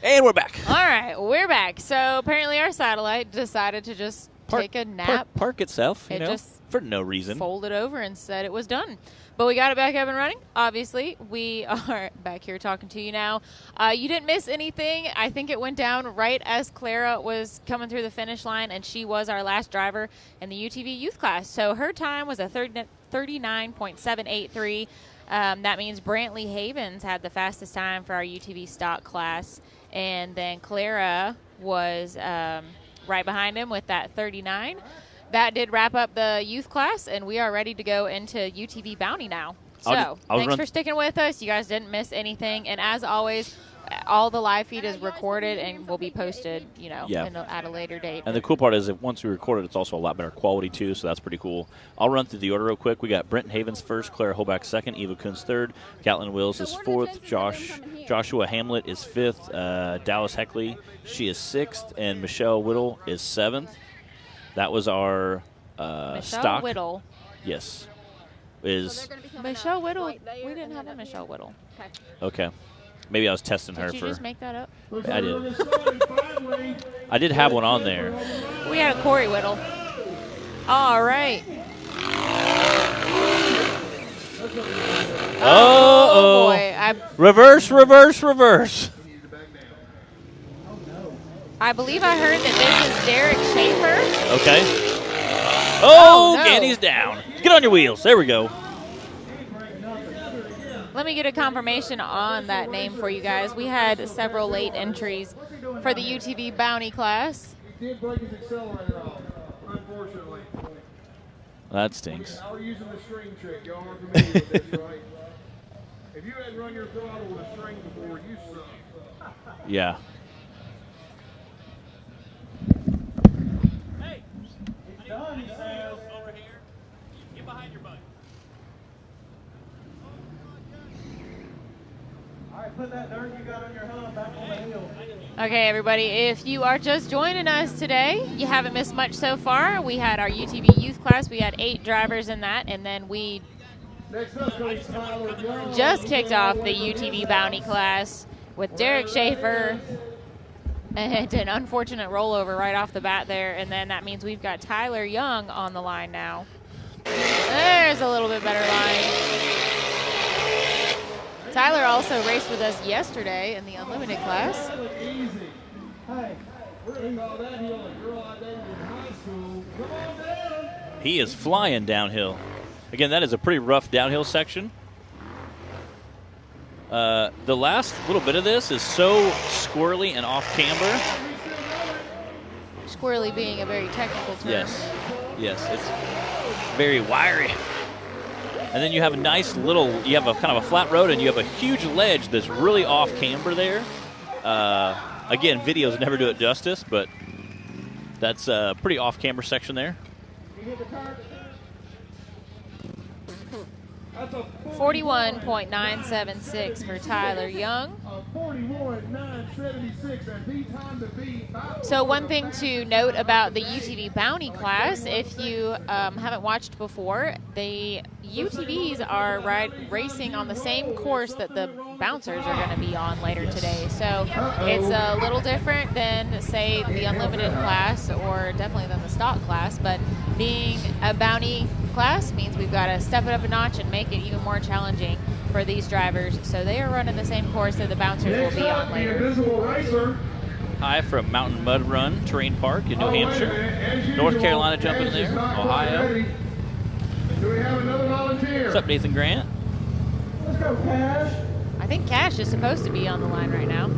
And we're back. All right, we're back. So apparently our satellite decided to just take a nap. Park itself, It just for no reason. Folded over and said it was done. But we got it back up and running. Obviously, we are back here talking to you now. You didn't miss anything. I think it went down right as Clara was coming through the finish line, and she was our last driver in the UTV youth class. So her time was a 39.783. That means Brantley Havens had the fastest time for our UTV stock class. And then Clara was right behind him with that 39. That did wrap up the youth class, and we are ready to go into UTV Bounty now. So thanks for sticking with us. You guys didn't miss anything. And as always, all the live feed is recorded and will be posted, at a later date. And the cool part is that once we record it, it's also a lot better quality, too, so that's pretty cool. I'll run through the order real quick. We got Brenton Havens first, Clara Holbach second, Eva Kuntz third, Catlin Wills is fourth, Joshua Hamlet is fifth, Dallas Heckley, she is sixth, and Michelle Whittle is seventh. That was our Michelle stock. Whittle. Yes. Is Michelle Whittle. We didn't have a Michelle Whittle. Okay. Maybe I was testing her for. Did you just make that up? I did. I did have one on there. We had a Corey Whittle. All right. Oh boy. Reverse. I believe I heard that this is Derek Schaefer. Okay. Oh, no. Gandy's down. Get on your wheels. There we go. Let me get a confirmation on that name for you guys. We had several late entries for the UTV Bounty class. He did break his accelerator off, unfortunately. That stinks. Now we're using the string trick. Y'all are familiar with this, right? If you hadn't run your throttle with a string before, you suck. Yeah. Hey, it's done, he says. Over here. Get behind your bike. All right, put that dirt you got on your hump back on the hill. Okay, everybody, if you are just joining us today, you haven't missed much so far. We had our UTV youth class. We had 8 drivers in that, and then we just kicked off the UTV Bounty class with Derek Schaefer. And an unfortunate rollover right off the bat there, and then that means we've got Tyler Young on the line now. There's a little bit better line. Tyler also raced with us yesterday in the Unlimited class. He is flying downhill. Again, that is a pretty rough downhill section. The last little bit of this is so squirrely and off camber. Squirrely being a very technical term. Yes, it's very wiry. And then you have a nice little, you have a kind of a flat road, and you have a huge ledge that's really off camber there. Again, videos never do it justice, but that's a pretty off camber section there. 41.976 for Tyler Young. So one thing to note about the UTV Bounty class, if you haven't watched before, the UTVs are racing on the same course that the bouncers are going to be on later today. So it's a little different than, say, the Unlimited class, or definitely than the stock class, but being a Bounty class means we've got to step it up a notch and make it even more challenging for these drivers. So they are running the same course that the bouncers will be on later. Hi from Mountain Mud Run Terrain Park in New Hampshire. North Carolina jumping in there. Ohio. Do we have another volunteer? What's up, Nathan Grant? Let's go, Cash. I think Cash is supposed to be on the line right now.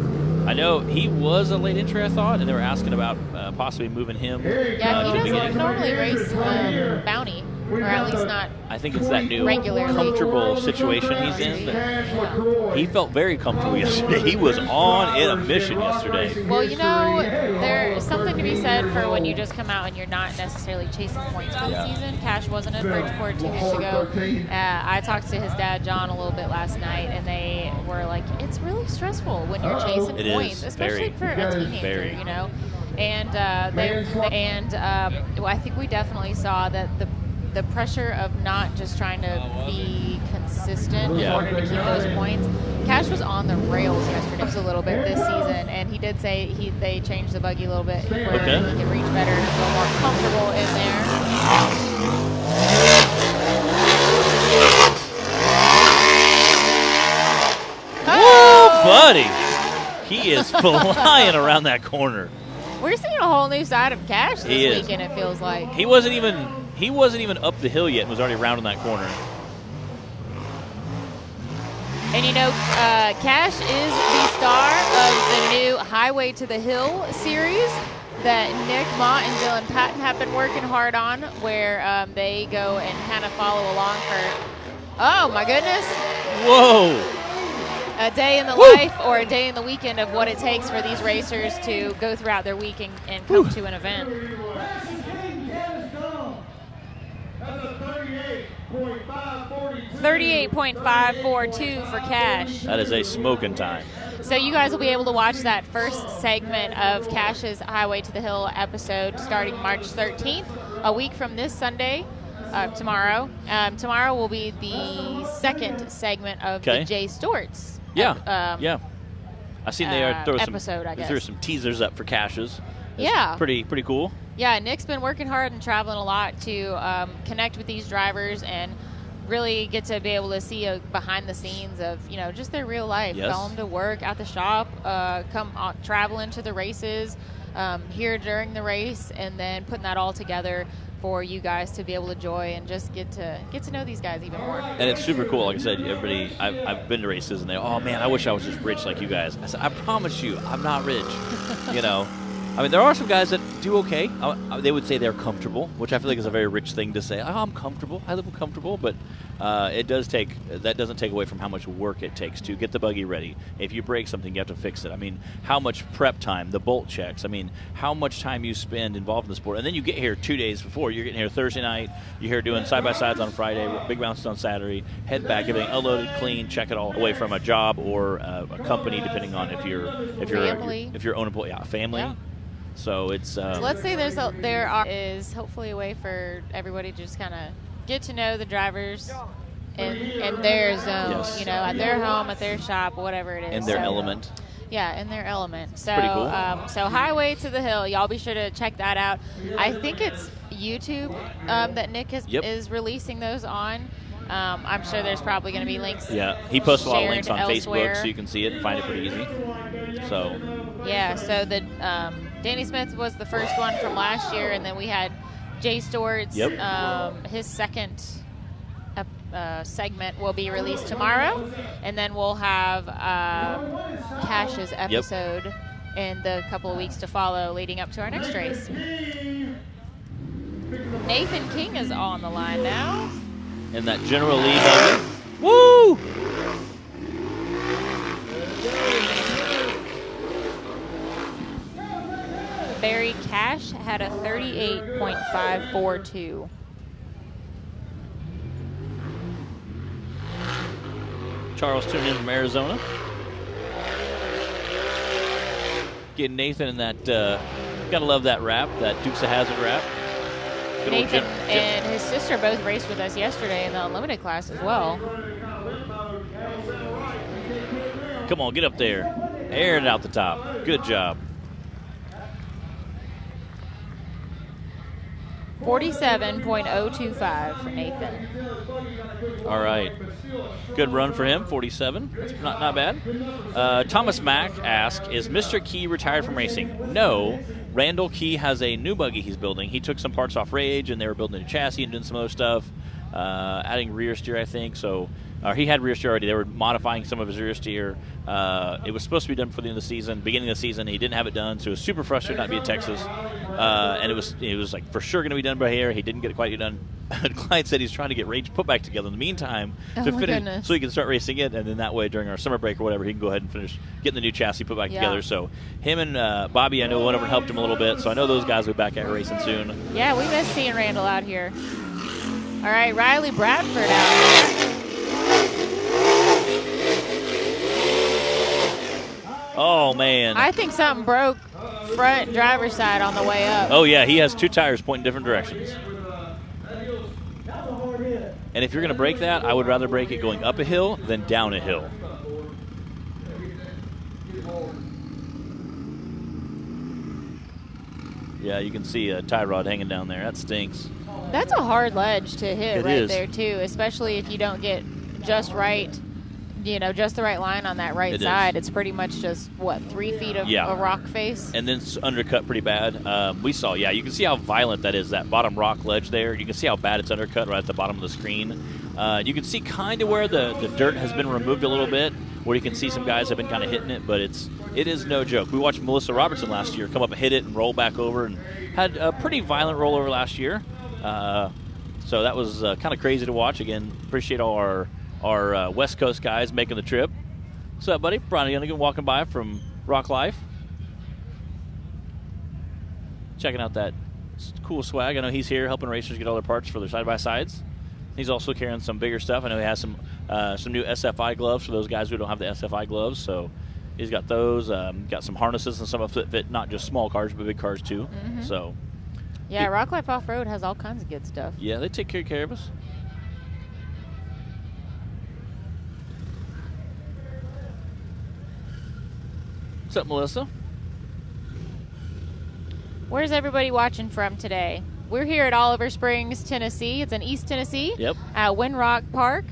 I know he was a late entry, I thought, and they were asking about possibly moving him. Yeah, he doesn't normally race Bounty, or at least not. I think it's that new regularly comfortable situation he's in. But he felt very comfortable yesterday. He was on in a mission yesterday. Well, you know, there's something to be said for when you just come out and you're not necessarily chasing points for the season. Cash wasn't at Bridgeport 2 weeks ago. I talked to his dad, John, a little bit last night, and they were like, it's really stressful when you're chasing points, especially for a teenager, you know. And I think we definitely saw that the pressure of not just trying to be consistent in order to keep those points. Cash was on the rails yesterday a little bit this season, and he did say they changed the buggy a little bit where he can reach better and is a little more comfortable in there. Whoa, buddy! He is flying around that corner. We're seeing a whole new side of Cash He this is. weekend, it feels like. He wasn't even up the hill yet and was already rounding that corner. And you know, Cash is the star of the new Highway to the Hill series that Nick Mott and Dylan Patton have been working hard on, where they go and kind of follow along for, oh my goodness, Whoa! a day in the life or a day in the weekend of what it takes for these racers to go throughout their week and come to an event. That's a 38.542. 38.542 for Cash. That is a smoking time. So you guys will be able to watch that first segment of Cash's Highway to the Hill episode starting March 13th, a week from this Sunday, tomorrow. Tomorrow will be the second segment of the Jay Stewart's Yeah. I seen they throw episode, I guess. threw some teasers up for Caches. Yeah. Pretty cool. Yeah, Nick's been working hard and traveling a lot to connect with these drivers and really get to be able to see behind the scenes of, just their real life. Yes. Go home to work, at the shop, traveling to the races, here during the race, and then putting that all together for you guys to be able to enjoy and just get to know these guys even more. And it's super cool. Like I said, everybody, I've been to races and they, oh man, I wish I was just rich like you guys. I said, I promise you, I'm not rich. I mean, there are some guys that do okay. They would say they're comfortable, which I feel like is a very rich thing to say. Oh, I'm comfortable. I live comfortable, but that doesn't take away from how much work it takes to get the buggy ready. If you break something, you have to fix it. I mean, how much prep time, the bolt checks. I mean, how much time you spend involved in the sport. And then you get here 2 days before. You're getting here Thursday night. You're here doing side-by-sides on Friday, big bounces on Saturday, head back, everything unloaded, clean, check it all away from a job or a company, depending on if you're own employee, family. Yeah. So it's. So let's say there is hopefully a way for everybody to just kind of get to know the drivers in their zone, Yes. At their home, at their shop, whatever it is. in their element. Yeah, in their element. So, pretty cool. So Highway to the Hill, y'all be sure to check that out. I think it's YouTube that Nick is releasing those on. I'm sure there's probably going to be links. Yeah, he posts a lot of links on elsewhere. Facebook, so you can see it and find it pretty easy. So. Yeah, so the Danny Smith was the first one from last year, and then we had Jay Stewart's. His second segment will be released tomorrow, and then we'll have Cash's episode in the couple of weeks to follow leading up to our next race. Nathan King is on the line now. In that General Lee buggy. Woo! Barry Cash had a 38.542. Charles tuning in from Arizona. Getting Nathan in that, gotta love that rap, that Dukes of Hazzard rap. Good old Nathan and his sister both raced with us yesterday in the Unlimited class as well. Come on, get up there. Air it out the top. Good job. 47.025 for Nathan. All right. Good run for him, 47. That's not bad. Thomas Mack asked, is Mr. Key retired from racing? No. Randall Key has a new buggy he's building. He took some parts off Rage, and they were building a chassis and doing some other stuff, adding rear steer, I think. So he had rear steer already. They were modifying some of his rear steer. It was supposed to be done before the end of the season. Beginning of the season, he didn't have it done, so he was super frustrated not to be in Texas. And it was like for sure going to be done by here. He didn't get it quite done. Clyde said he's trying to get Rage put back together in the meantime to finish, so he can start racing it, and then that way during our summer break or whatever, he can go ahead and finish getting the new chassis put back together. So him and Bobby, I know, went over and helped him a little bit. So I know those guys will be back at racing soon. Yeah, we miss seeing Randall out here. All right, Riley Bradford out here. Oh, man. I think something broke front driver's side on the way up. Oh, yeah, he has two tires pointing different directions. And if you're going to break that, I would rather break it going up a hill than down a hill. Yeah, you can see a tie rod hanging down there. That stinks. That's a hard ledge to hit It right is. there, too, especially if you don't get just right, just the right line on that right It is. side. It's pretty much just, 3 feet of Yeah. a rock face? And then it's undercut pretty bad. We saw, you can see how violent that is, that bottom rock ledge there. You can see how bad it's undercut right at the bottom of the screen. You can see kind of where the dirt has been removed a little bit, where you can see some guys have been kind of hitting it, but it is no joke. We watched Melissa Robertson last year come up and hit it and roll back over, and had a pretty violent rollover last year. So that was kind of crazy to watch. Again, appreciate all our West Coast guys making the trip. What's up, buddy? Brian Gunnigan walking by from Rock Life. Checking out that cool swag. I know he's here helping racers get all their parts for their side-by-sides. He's also carrying some bigger stuff. I know he has some new SFI gloves for those guys who don't have the SFI gloves. So he's got those. Got some harnesses and some that fit not just small cars but big cars too. Mhm. So Yeah, Rock Life Off-Road has all kinds of good stuff. yeah, they take care of us. What's up, Melissa? Where's everybody watching from today? We're here at Oliver Springs, Tennessee. It's in East Tennessee. Yep. At Windrock Park.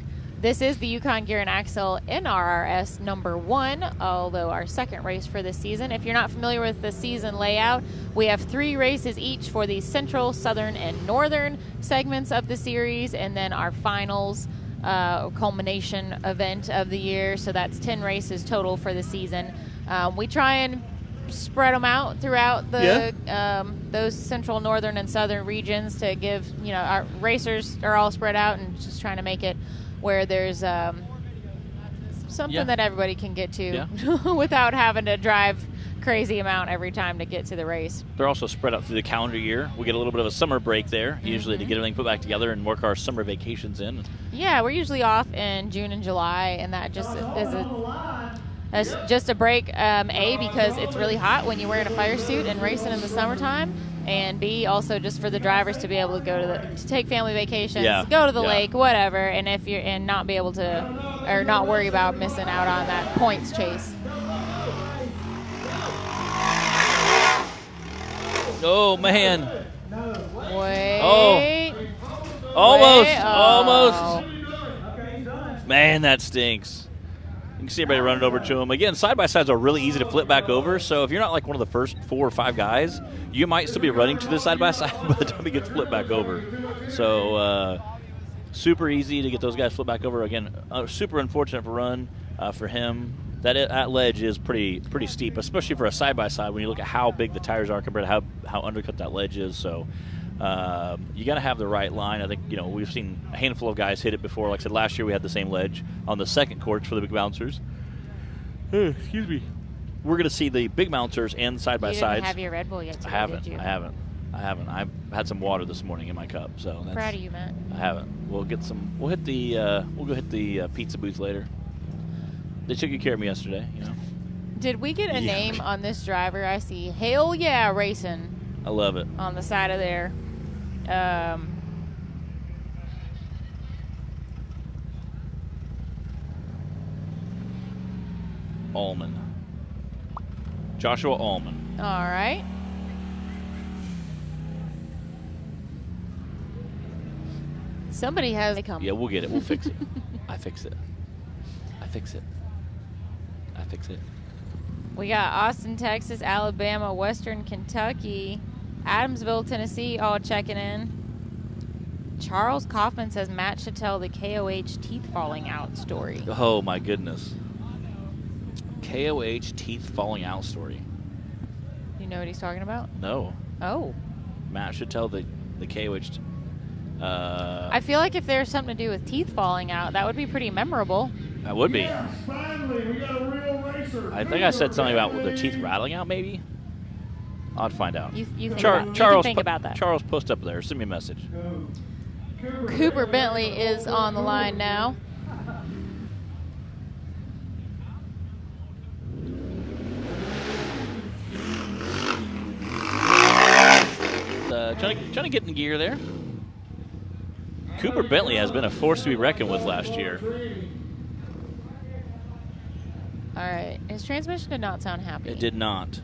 This is the Yukon Gear and Axle NRRS #1, although our second race for this season. If you're not familiar with the season layout, we have 3 races each for the central, southern, and northern segments of the series, and then our finals culmination event of the year. So that's 10 races total for the season. We try and spread them out throughout the those central, northern, and southern regions to give, our racers are all spread out, and just trying to make it where there's something that everybody can get to without having to drive crazy amount every time to get to the race. They're also spread out through the calendar year. We get a little bit of a summer break there, usually to get everything put back together and work our summer vacations in. Yeah, we're usually off in June and July, and that just is that's just a break, A, because it's really hot when you're wearing a fire suit and racing in the summertime, and B, also just for the drivers to be able to go to take family vacations, go to the lake, whatever, and if you're and not be able to, or not worry about missing out on that points chase. Oh, man. Wait. Almost. Wait. Almost. Man, that stinks. You can see everybody running over to him. Again, side-by-sides are really easy to flip back over, so if you're not like one of the first 4 or 5 guys, you might still be running to the side-by-side by the time he gets flipped back over. So super easy to get those guys flipped back over. Again, super unfortunate run for him. That ledge is pretty steep, especially for a side-by-side when you look at how big the tires are compared to how undercut that ledge is. So you got to have the right line. I think, we've seen a handful of guys hit it before. Like I said, last year we had the same ledge on the second course for the big bouncers. Excuse me. We're going to see the big bouncers and side-by-sides. You didn't have your Red Bull yet, I haven't. did you? I haven't. I've had some water this morning in my cup, so that's, Proud of you, Matt. I haven't. We'll get some. We'll hit the. We'll go hit the pizza booth later. They took good care of me yesterday. Did we get a name on this driver? I see Hell Yeah Racing I love it. on the side of there. Allman. Joshua Allman. All right. Somebody has a come. Yeah, we'll get it. We'll fix it. I fix it. I fix it. I fix it. We got Austin, Texas, Alabama, Western Kentucky, Adamsville, Tennessee, all checking in. Charles Kaufman says Matt should tell the KOH teeth falling out story. Oh my goodness. KOH teeth falling out story. You know what he's talking about? No. Oh. Matt should tell the KOH. I feel like if there's something to do with teeth falling out, that would be pretty memorable. That would be. Finally, we got a real racer. I think I said something about their teeth rattling out, maybe. I'll find out. You think, Charles, about that. Charles, post up there. Send me a message. Cooper Bentley is on the line now. Trying to get in gear there. Cooper Bentley has been a force to be reckoned with last year. All right. His transmission did not sound happy. It did not.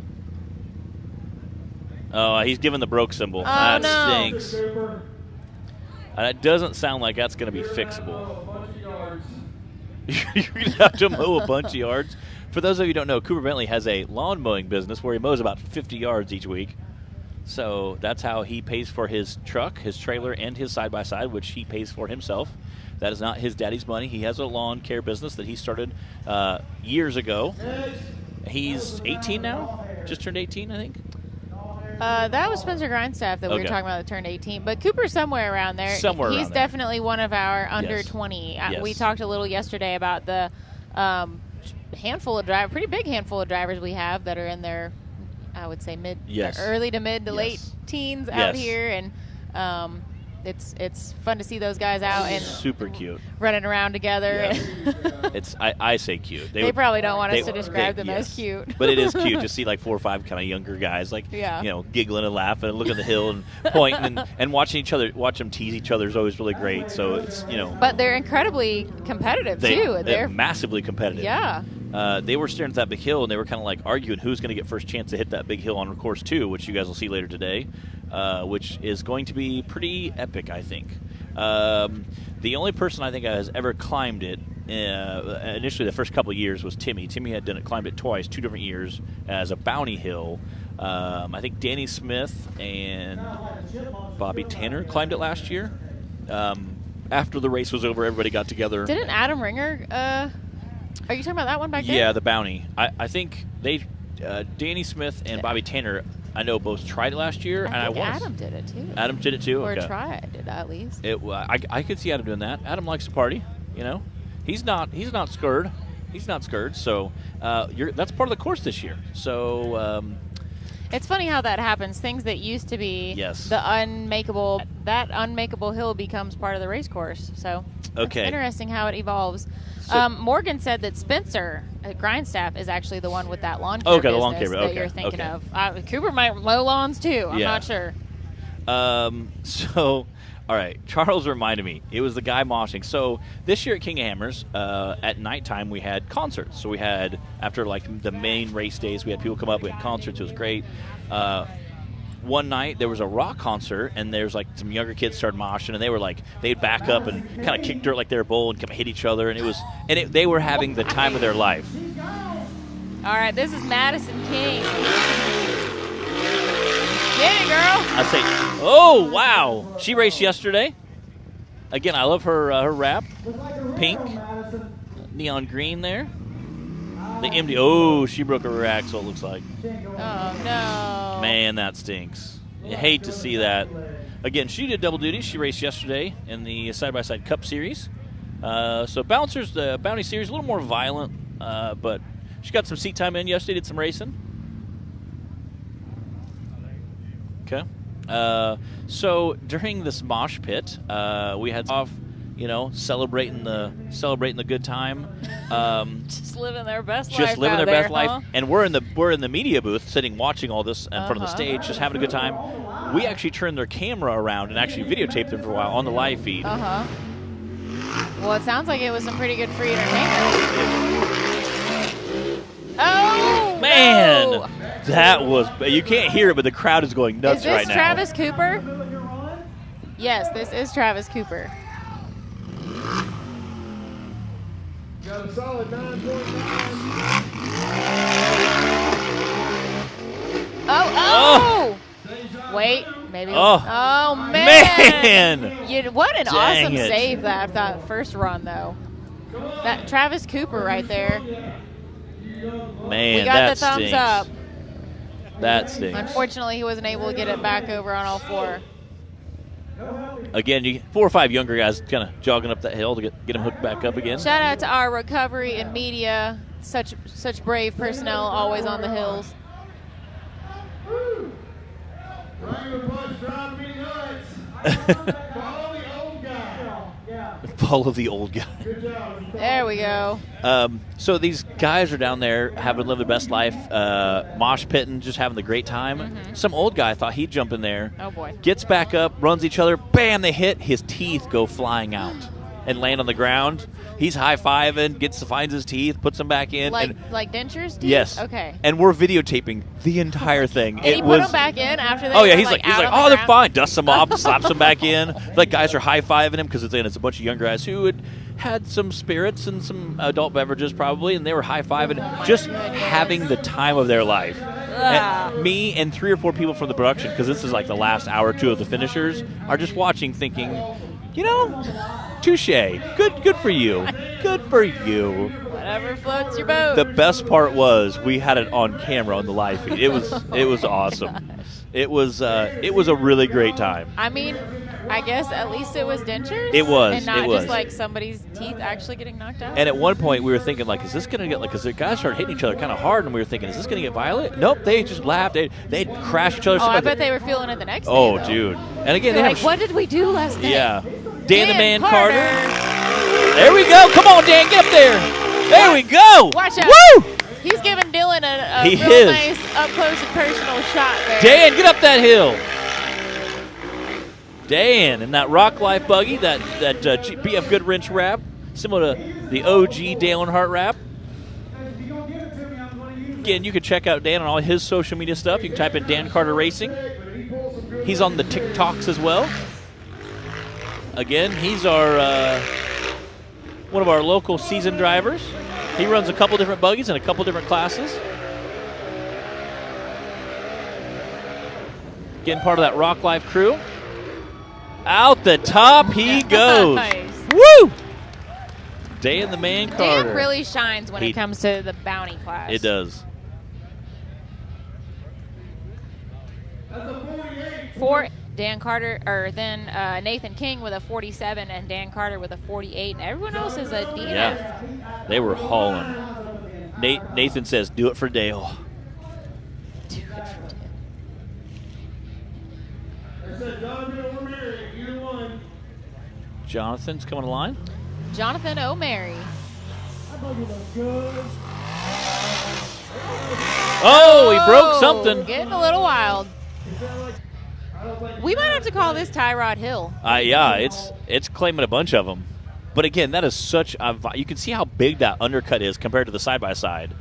Oh, he's giving the broke symbol. Oh, that no. stinks. It doesn't sound like that's going to be fixable. You're going to have to mow a bunch of yards. For those of you who don't know, Cooper Bentley has a lawn mowing business where he mows about 50 yards each week. So that's how he pays for his truck, his trailer, and his side-by-side, which he pays for himself. That is not his daddy's money. He has a lawn care business that he started years ago. He's 18 now. Just turned 18, I think. That was Spencer Grindstaff that we were Okay. talking about that turned 18. But Cooper's somewhere around there. Somewhere He's around there. definitely one of our under Yes. 20. Yes. We talked a little yesterday about the handful of drivers, pretty big handful of drivers we have that are in their, I would say, Yes. early to mid to Yes. late teens out Yes. here. And it's fun to see those guys out and Super cute. running around together. Yeah. I say cute. They probably don't want us to they- describe them as yes. cute. But it is cute to see like 4 or 5 kind of younger guys like Yeah. giggling and laughing and looking at the hill and pointing and watch them tease each other is always really great. So it's But they're incredibly competitive too. they're massively competitive. Yeah. They were staring at that big hill and they were kind of like arguing who's going to get first chance to hit that big hill on course 2, which you guys will see later today, which is going to be pretty epic, I think. The only person I think has ever climbed it initially the first couple of years was Timmy. Timmy had climbed it twice, 2 different years as a bounty hill. I think Danny Smith and Bobby Tanner climbed it last year. After the race was over, everybody got together. Didn't Adam Ringer? Are you talking about that one back there? Yeah, the bounty. I think they, Danny Smith and Bobby Tanner, I know both tried it last year, and I I think was. Adam did it too. Adam did it too. Or Okay. tried it at least. I could see Adam doing that. Adam likes to party. He's not scared. He's not scared. So that's part of the course this year. So It's funny how that happens. Things that used to be Yes. the unmakeable, that unmakeable hill becomes part of the race course. So Okay. it's interesting how it evolves. So- Morgan said that Spencer at Grindstaff is actually the one with that lawn care Okay, the business lawn care, that okay, you're thinking okay. of. Cooper might mow lawns too. I'm Yeah. not sure. So, all right, Charles reminded me. It was the guy moshing. So this year at King of Hammers, at nighttime we had concerts. So we had, after like the main race days, we had people come up, we had concerts. It was great. One night there was a rock concert, and there's like some younger kids started moshing, and they were like, they'd back up and kind of kick dirt like they were bowling, and come hit each other, and they were having the time of their life. All right, this is Madison King. Get it, girl. I say, oh wow, she raced yesterday. Again, I love her wrap, pink, neon green there. The MD, oh, she broke her rear axle. It looks like. Oh no. Man, that stinks. You hate to see that. Again, she did double duty. She raced yesterday in the side-by-side Cup Series. So Bouncers, the Bounty Series, a little more violent, but she got some seat time in yesterday, did some racing. Okay. So during this mosh pit, we had off, celebrating the good time. Just living their best life. Just living out their there, best huh? life, and we're in the media booth, sitting watching all this in front of the stage, just having a good time. We actually turned their camera around and actually videotaped them for a while on the live feed. Well, it sounds like it was some pretty good free entertainment. Oh Man, no. that was, you can't hear it, but the crowd is going nuts Is this right now. Travis Cooper? Yes, this is Travis Cooper. Got a solid 9.9. Oh! Wait, maybe. Oh. Man! Man! What an Dang awesome it. save that first run, though. That Travis Cooper right there. Man, We got that the thumbs stinks. up. That stinks. Unfortunately, he wasn't able to get it back over on all four. Again, 4 or 5 younger guys kind of jogging up that hill to get them hooked back up again. Shout out to our recovery and media. Such brave personnel always on the hills. Round of applause, driving me nuts. For all the old guys. Follow the old guy. There we go. So these guys are down there having lived their best life, mosh pitting, just having the great time. Some old guy thought he'd jump in there. Oh, boy. Gets back up, runs each other, bam, they hit. His teeth go flying out and land on the ground. He's high-fiving, finds his teeth, puts them back in. Like and, dentures? yes. Okay. And we're videotaping the entire thing. And he put them back in after they Oh, yeah, were, he's like, out on oh, the they're ground? fine. Dusts them off, slaps them back in. Like, guys are high-fiving him because it's a bunch of young guys who had some spirits and some adult beverages probably, and they were high-fiving, just having the time of their life. And me and 3 or 4 people from the production, because this is like the last hour or two of the finishers, are just watching thinking, touche. Good for you. Good for you. Whatever floats your boat. The best part was we had it on camera on the live feed. It was awesome. It was a really great time. I mean, I guess at least it was dentures. It was. And not It was. just like somebody's teeth actually getting knocked out. And at one point we were thinking, like, is this going to get, like, because the guys started hitting each other kind of hard, and we were thinking, is this going to get violent? Nope, they just laughed. They'd crash each other. I bet they were feeling it the next day. Oh, though. dude. And again, They're they like, have what did we do last night? yeah. Dan the Man Carter. There we go. Come on, Dan, get up there. There we go. Watch out. Woo! He's giving Dylan a He real is. nice up close and personal shot there. Dan, get up that hill. Dan, in that Rock Life buggy, that BF Good Wrench wrap, similar to the OG Dale Earnhardt wrap. Again, you can check out Dan on all his social media stuff. You can type in Dan Carter Racing. He's on the TikToks as well. Again, he's our one of our local seasoned drivers. He runs a couple different buggies in a couple different classes. Getting part of that Rock Life crew. Out the top he goes. Nice. Woo! Dan the Man Carter. Dan really shines when He- it comes to the bounty class. It does. For Dan Carter, or then Nathan King with a 47 and Dan Carter with a 48, and everyone else is a DNF. Yeah. They were hauling. Nathan says, do it for Dale. Jonathan's coming to line. Jonathan O'Mary. Oh, he broke something. Getting a little wild. We might have to call this Tyrod Hill. Yeah, it's claiming a bunch of them. But again, that is such a. You can see how big that undercut is compared to the side by side.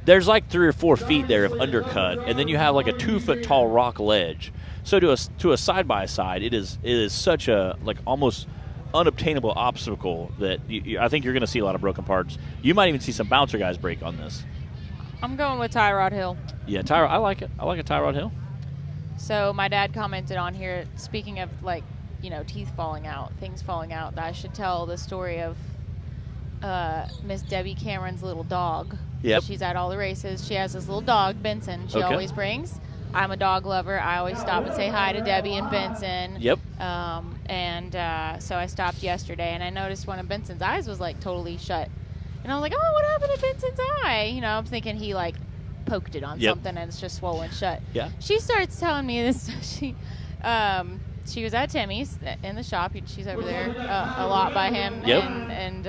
There's like 3 or 4 feet there of undercut, and then you have like a 2-foot tall rock ledge. So to a side by side, it is such a like almost unobtainable obstacle that I think you're going to see a lot of broken parts. You might even see some bouncer guys break on this. I'm going with Tyrod Hill. Yeah, Tyrod, I like it. I like a Tyrod Hill. So my dad commented on here, speaking of like, teeth falling out, things falling out, that I should tell the story of Miss Debbie Cameron's little dog. Yep. She's at all the races. She has this little dog, Benson, she Okay. always brings. I'm a dog lover. I always stop and say hi to Debbie and Benson. Yep. So I stopped yesterday, and I noticed one of Benson's eyes was like totally shut. And I was like, oh, what happened to Benson's eye? I'm thinking he like poked it on Yep. something and it's just swollen shut. Yeah. She starts telling me this. She was at Timmy's in the shop. She's over there a lot by him. Yep. And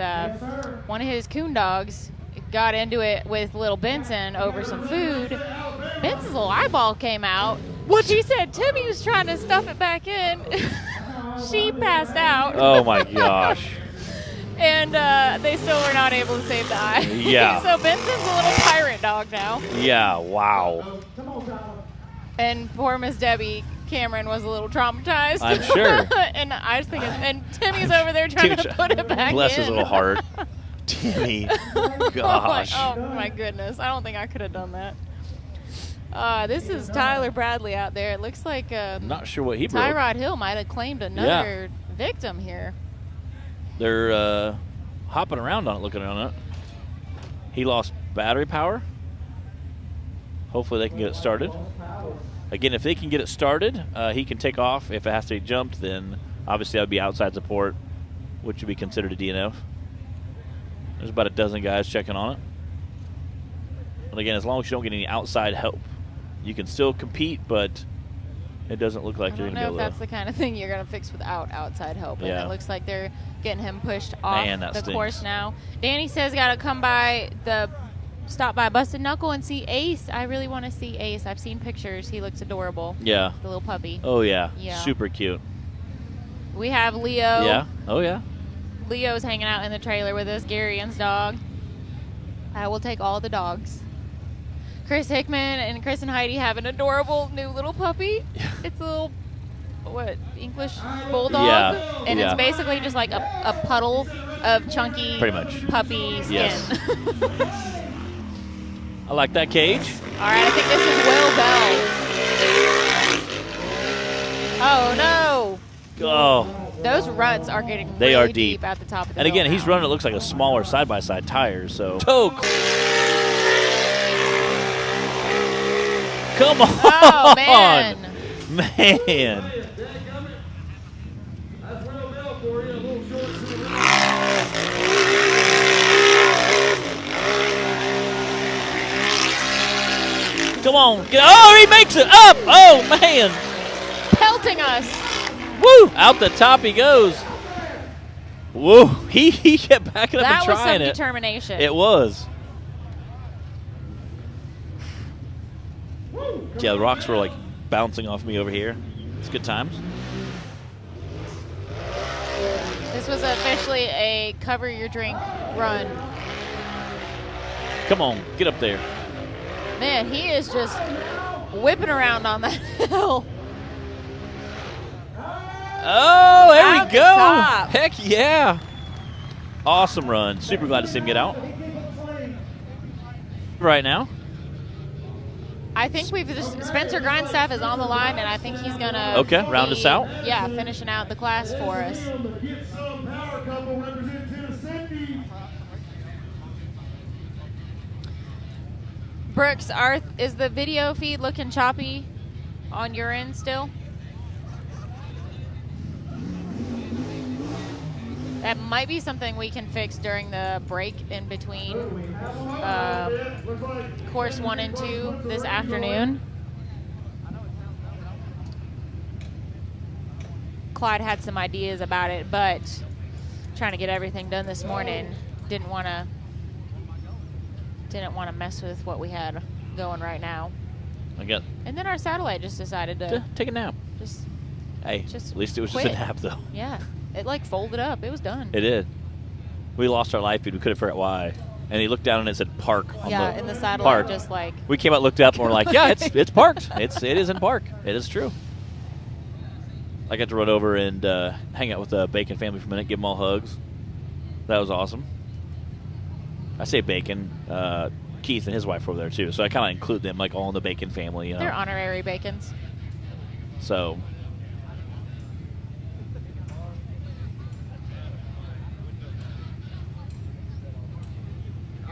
one of his coon dogs got into it with little Benson over some food. Benson's little eyeball came out. What? She said Timmy was trying to stuff it back in. She passed out. Oh my gosh. And they still were not able to save the eye. Yeah. So Benson's a little pirate dog now. Yeah. Wow. And poor Miss Debbie Cameron was a little traumatized. I'm sure. And I was thinking, and Timmy's over there trying to put it back Bless in. his little heart. Timmy. Gosh. Oh my goodness. I don't think I could have done that. This is Tyler Bradley out there. It looks like I'm not sure what he broke. Tyrod Hill might have claimed another victim here. They're hopping around on it, looking on it. He lost battery power. Hopefully they can get it started. Again, if they can get it started, he can take off. If it has to be jumped, then obviously that would be outside support, which would be considered a DNF. There's about a dozen guys checking on it. But again, as long as you don't get any outside help, you can still compete, but It doesn't look like I you're don't going to know be if able that's the kind of thing you're going to fix without outside help. And Yeah. it looks like they're getting him pushed off Man, that the stinks. course now. Danny says got to stop by Busted Knuckle and see Ace. I really want to see Ace. I've seen pictures. He looks adorable. Yeah. The little puppy. Oh, yeah. Yeah. Super cute. We have Leo. Yeah. Oh, yeah. Leo's hanging out in the trailer with us. Gary Ann's dog. I will take all the dogs. Chris Hickman and Chris and Heidi have an adorable new little puppy. It's a little, English bulldog? Yeah, And yeah. it's basically just like a puddle of chunky Pretty much. puppy skin. Yes. I like that cage. All right, I think this is Will Bell. Oh, no. Oh. Those ruts are getting They really are deep. at the top of the And again, hill he's now. running, it looks like a smaller side-by-side tire, so. Come on. Oh, man. Man. That's Will Bell for you, a little short to the Come on. Oh, he makes it up. Oh, man. Pelting us. Woo. Out the top he goes. Whoa. He kept backing up That and was some trying it. determination. It was. Yeah, the rocks were like bouncing off me over here. It's good times. This was officially a cover your drink run. Come on, get up there. Man, he is just whipping around on that hill. Oh, there Out we the go. top. Heck yeah. Awesome run. Super glad to see him get out. Right now. I think Spencer Grindstaff is on the line, and I think he's gonna round us out. Yeah, finishing out the class for us. Get some power couple representing Tennessee. Brooks, is the video feed looking choppy on your end still? That might be something we can fix during the break in between course 1 and 2 this afternoon. Clyde had some ideas about it, but trying to get everything done this morning, didn't want to mess with what we had going right now. And then our satellite just decided to take a nap. Hey, just at least it was quit. just a nap, though. Yeah, it like folded up. It was done. It did. We lost our live feed. We couldn't figure out why. And he looked down and it said park on in the satellite, park. just like. We came out, looked up, and we're like, yeah, it's parked. It is in park. It is true. I got to run over and hang out with the Bacon family for a minute, give them all hugs. That was awesome. I say Bacon. Keith and his wife were over there, too. So I kind of include them like all in the Bacon family. You know? They're honorary Bacons. So.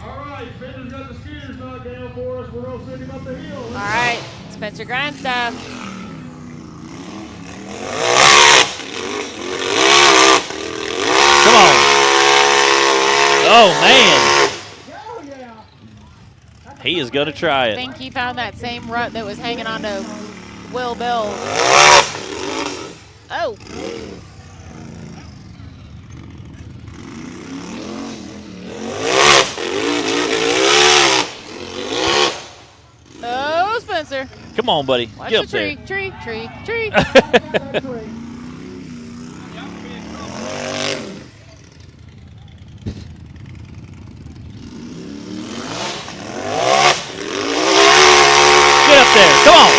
All right, Spencer's got the skiers knocked down for us. We're going to send him up the hill. All right, Spencer Grindstaff. Come on. Oh, man. He is going to try I it. think he found that same rut that was hanging on to Will Bill. Oh. Oh, Spencer. Come on, buddy. Watch Get the up tree, tree. Get up there. Come on.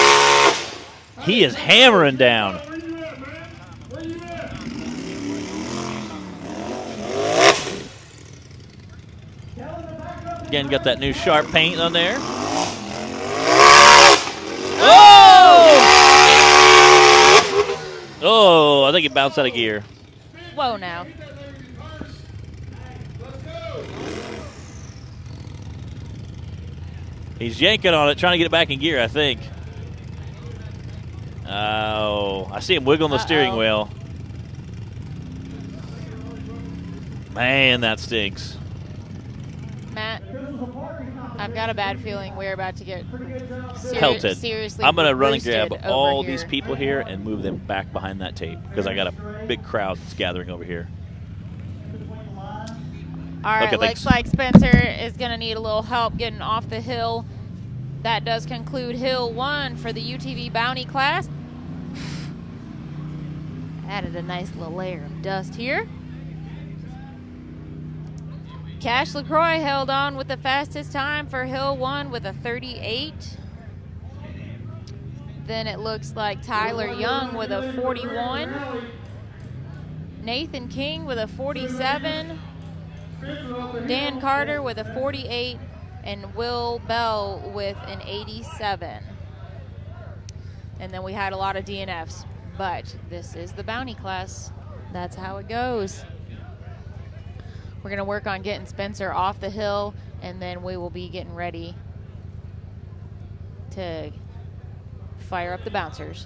He is hammering down. Where you at, man? Where you at? Again, got that new sharp paint on there. Oh! Oh, I think he bounced out of gear. Whoa, now. He's yanking on it, trying to get it back in gear, I think. Oh, I see him wiggling the steering wheel. Man, that stinks. Matt. I've got a bad feeling we're about to get pelted. seriously I'm going to run and roosted grab over all here. these people here and move them back behind that tape because I got a big crowd that's gathering over here. All right, Okay, looks thanks. like Spencer is going to need a little help getting off the hill. That does conclude Hill 1 for the UTV Bounty class. Added a nice little layer of dust here. Cash LaCroix held on with the fastest time for Hill 1 with a 38. Then it looks like Tyler Young with a 41. Nathan King with a 47. Dan Carter with a 48. And Will Bell with an 87. And then we had a lot of DNFs. But this is the bounty class. That's how it goes. We're going to work on getting Spencer off the hill, and then we will be getting ready to fire up the bouncers.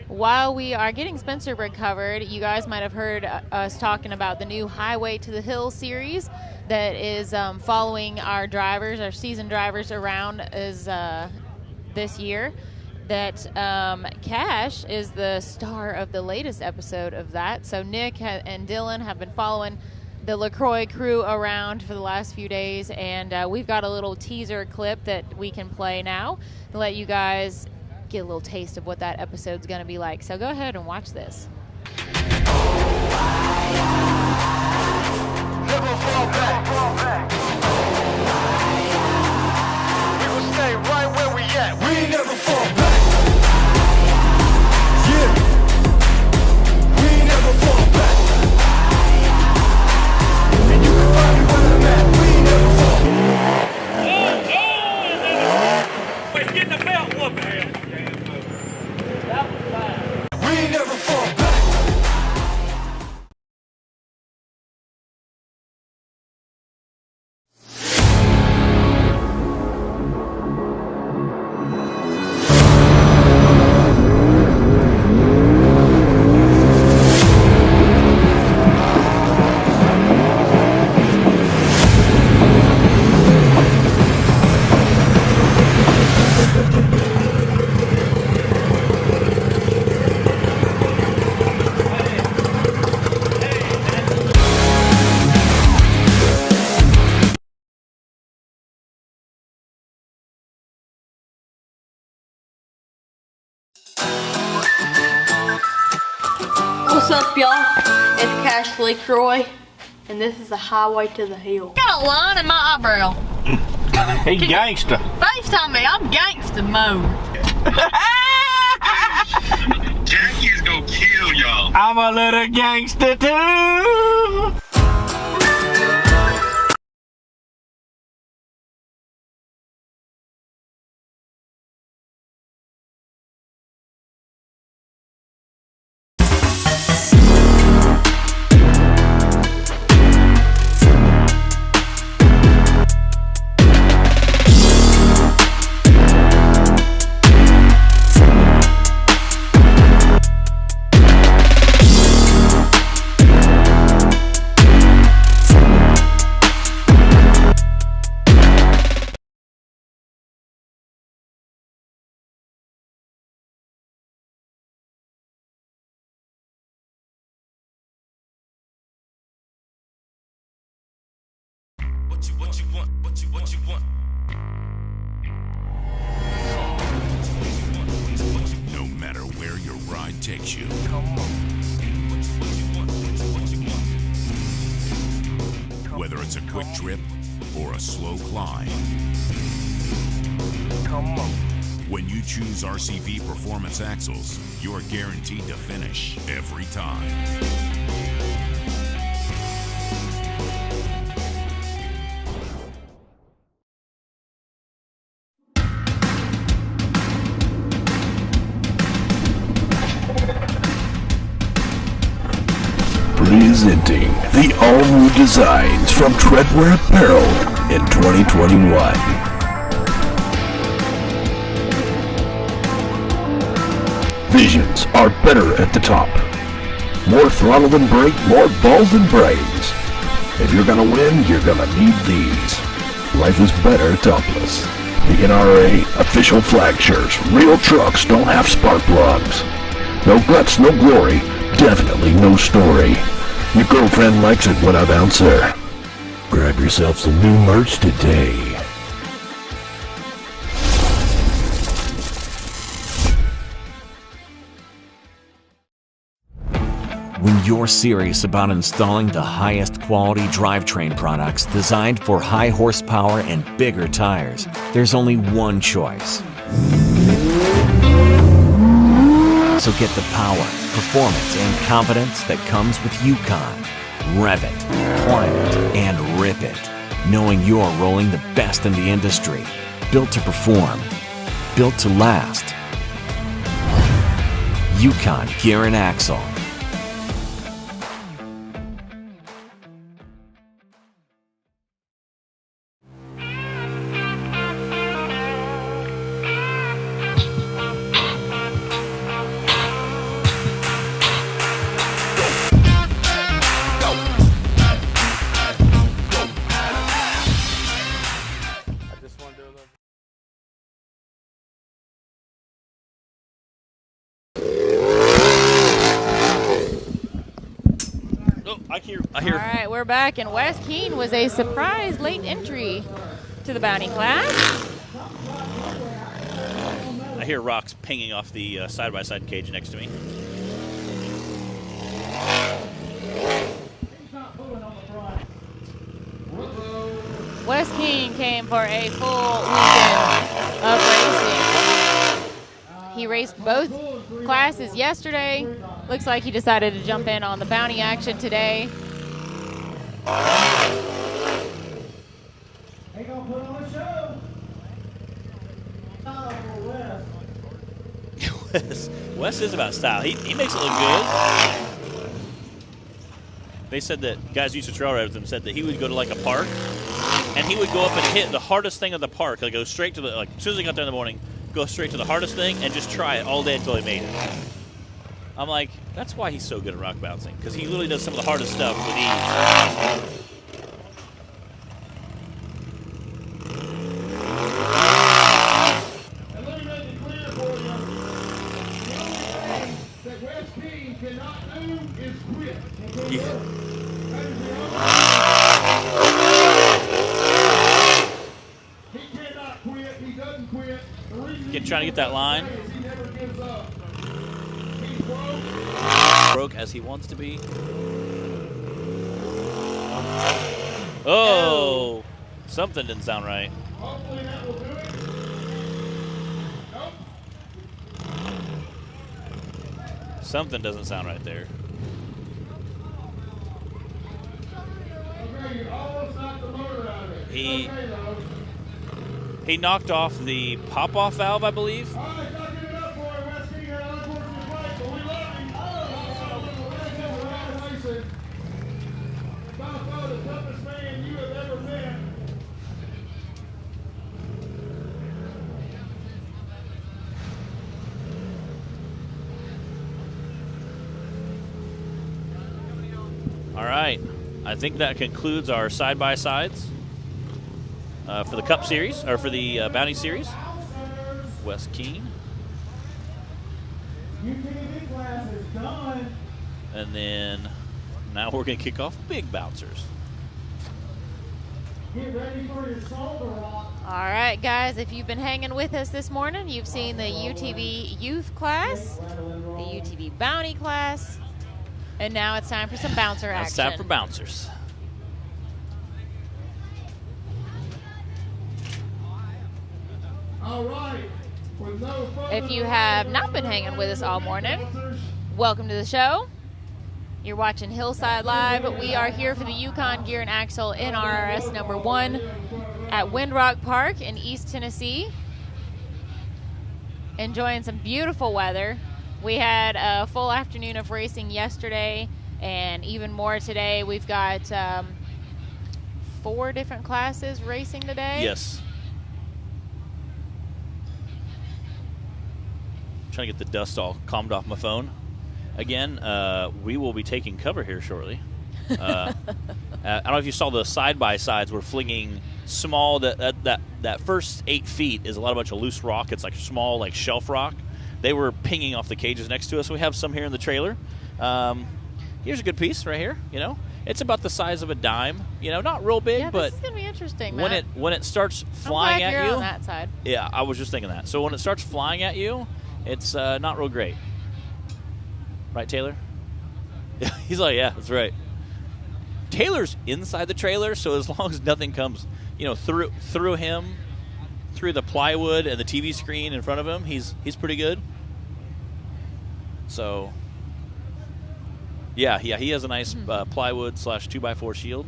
While we are getting Spencer recovered, you guys might have heard us talking about the new Highway to the Hill series that is following our drivers, our seasoned drivers around this year. That Cash is the star of the latest episode of that. So Nick and Dylan have been following the LaCroix crew around for the last few days, and we've got a little teaser clip that we can play now to let you guys get a little taste of what that episode's going to be like. So go ahead and watch this. Never fall back. We will stay right where we at. We never fall back. Yeah. We never fall back. And you can find me where I'm at. We never fall back. Wait, get the belt whooping. We never fall back. What's up, y'all? It's Cash LaCroix, and this is the Highway to the Hill. Got a line in my eyebrow. He gangsta. FaceTime me, I'm gangsta mode. Jackie's gonna kill y'all. I'm a little gangster too. What you want? No matter where your ride takes you. Whether it's a quick trip or a slow climb. When you choose RCV Performance Axles, you're guaranteed to finish every time. Presenting the all-new designs from Treadwear Apparel in 2021. Visions are better at the top. More throttle than brake, more balls than brains. If you're gonna win, you're gonna need these. Life is better topless. The NRA official flag shirts. Real trucks don't have spark plugs. No guts, no glory. Definitely no story. Your girlfriend likes it when I bounce her. Grab yourself some new merch today. When you're serious about installing the highest quality drivetrain products designed for high horsepower and bigger tires, there's only one choice. So get the power, performance, and confidence that comes with Yukon. Rev it, climb it, and rip it, knowing you're rolling the best in the industry. Built to perform, built to last. Yukon Gear and Axle. I hear. All right, we're back, and Wes Keene was a surprise late entry to the Bounty class. I hear rocks pinging off the side-by-side cage next to me. Wes Keene came for a full weekend of racing. He raced both classes yesterday. Looks like he decided to jump in on the Bounty action today. Wes is about style. He makes it look good. They said that guys who used to trail ride with him said that he would go to like a park and he would go up and hit the hardest thing of the park. Like go straight to the, like as soon as he got there in the morning, go straight to the hardest thing and just try it all day until he made it. I'm like, that's why he's so good at rock bouncing, because he literally does some of the hardest stuff with ease. Trying to get that line. Broke as he wants to be. Oh, something didn't sound right. Something doesn't sound right there. He knocked off the pop-off valve, I believe. All right, I think that concludes our side-by-sides. For the Cup Series, or for the Bounty Series. Wes Keene. And then now we're going to kick off Big Bouncers. Get ready for your shoulder rock. All right, guys, if you've been hanging with us this morning, you've seen the UTV Youth class, the UTV Bounty class, and now it's time for some bouncer action. It's time for bouncers. All right. With no If you have not been hanging with us all morning, welcome to the show. You're watching Hillside Live. We are here for the Yukon Gear and Axle NRRS number 1 at Windrock Park in East Tennessee. Enjoying some beautiful weather. We had a full afternoon of racing yesterday and even more today. We've got 4 different classes racing today. Yes. Trying to get the dust all calmed off my phone. again, we will be taking cover here shortly. I don't know if you saw the side-by-sides. We're flinging small. That first 8 feet is a bunch of loose rock. It's like small, like shelf rock. They were pinging off the cages next to us. We have some here in the trailer. Here's a good piece right here. It's about the size of a dime. Not real big, yeah, but this is gonna be interesting. when it starts flying I'm glad at you're you, on that side. yeah, I was just thinking that. So when it starts flying at you, it's not real great, right, Taylor? He's like, yeah, that's right. Taylor's inside the trailer, so as long as nothing comes, through him, through the plywood and the TV screen in front of him, he's pretty good. So, yeah, he has a nice plywood / 2x4 shield.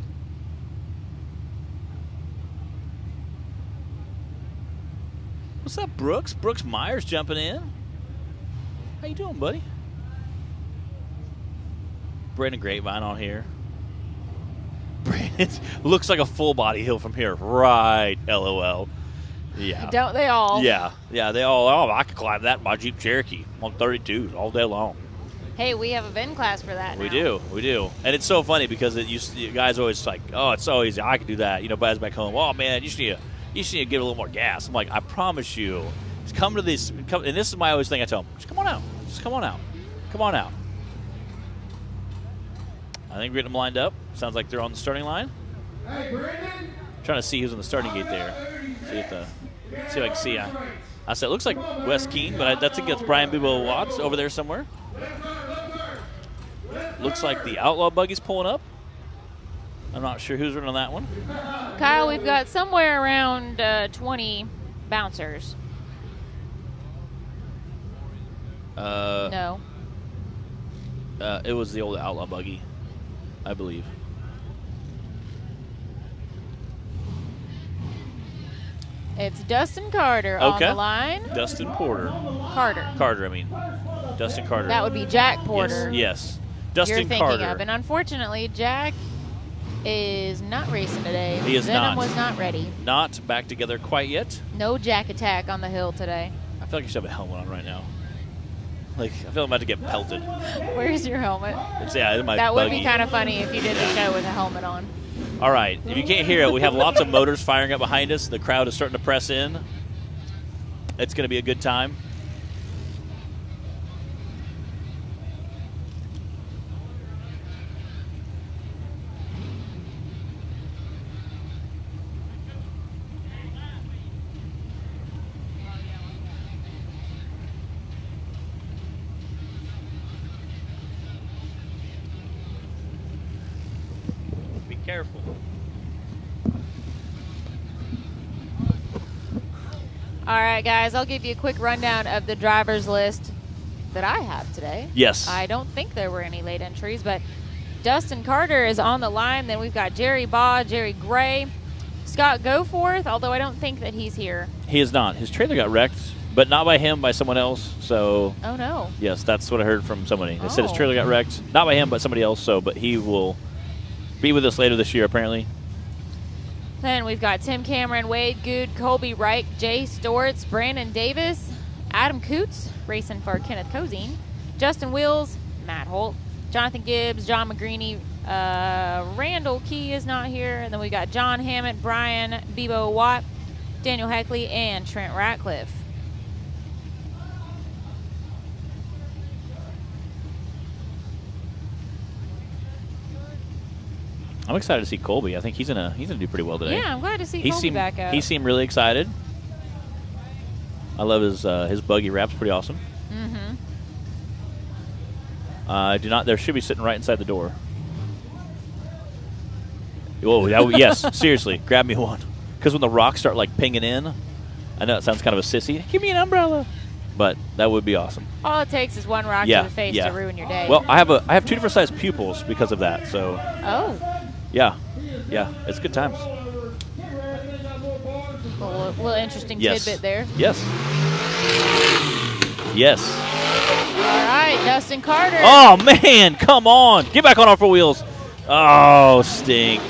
What's up, Brooks? Brooks Myers jumping in. How you doing, buddy? Brandon Grapevine on here. It looks like a full body hill from here. Right, LOL. Yeah. Don't they all? Yeah, they all. Oh, I could climb that in my Jeep Cherokee on 32s all day long. Hey, we have a VIN class for that now. We do. And it's so funny because you guys always like, oh, it's so easy. I can do that. But as back home, oh, man, you just need to give it a little more gas. I'm like, I promise you. Just come to this. And this is my always thing I tell them. Just come on out. Come on out. I think we're getting them lined up. Sounds like they're on the starting line. Hey, Brandon. Trying to see who's in the starting gate there. See if I can see. I said it looks like Wes Keene, but I think it's Brian Bibo Watts over there somewhere. Looks like the Outlaw buggy's pulling up. I'm not sure who's running on that one. Kyle, we've got somewhere around 20 bouncers. No. It was the old Outlaw buggy, I believe. It's Dustin Carter on the line. Dustin Porter. Carter, Dustin Carter. That would be Jack Porter. Yes. Dustin You're thinking Carter. of. And unfortunately, Jack is not racing today. He is Venom not. was not ready. Not back together quite yet. No Jack attack on the hill today. I feel like you should have a helmet on right now. Like, I feel I'm about to get pelted. Where's your helmet? It's my that buggy. would be kind of funny if you did the show with a helmet on. All right. If you can't hear it, we have lots of motors firing up behind us. The crowd is starting to press in. It's going to be a good time. Be careful. All right, guys, I'll give you a quick rundown of the driver's list that I have today. Yes. I don't think there were any late entries, but Dustin Carter is on the line. Then we've got Jerry Baugh, Jerry Gray, Scott Goforth, although I don't think that he's here. He is not. His trailer got wrecked, but not by him, by someone else. So. Oh, no. Yes, that's what I heard from somebody. They said his Oh. trailer got wrecked. Not by him, but somebody else. So, but he will be with us later this year, apparently. Then we've got Tim Cameron, Wade Good, Colby Reich, Jay Stortz, Brandon Davis, Adam Coots, racing for Kenneth Cozine, Justin Wills, Matt Holt, Jonathan Gibbs, John McGreeny, Randall Key is not here, and then we got John Hammett, Brian Bebo Watt, Daniel Heckley, and Trent Ratcliffe. I'm excited to see Colby. I think he's gonna do pretty well today. Yeah, I'm glad to see Colby back up. He seemed really excited. I love his buggy wrap's pretty awesome. Mm-hmm. There should be sitting right inside the door. Whoa, yes, seriously, grab me one. Because when the rocks start like pinging in, I know it sounds kind of a sissy. Give me an umbrella, but that would be awesome. All it takes is one rock to the face to ruin your day. Well, I have two different sized pupils because of that. So. Oh. Yeah, it's good times. A little interesting tidbit there. Yes. All right, Dustin Carter. Oh, man, come on. Get back on our four wheels. Oh, stink.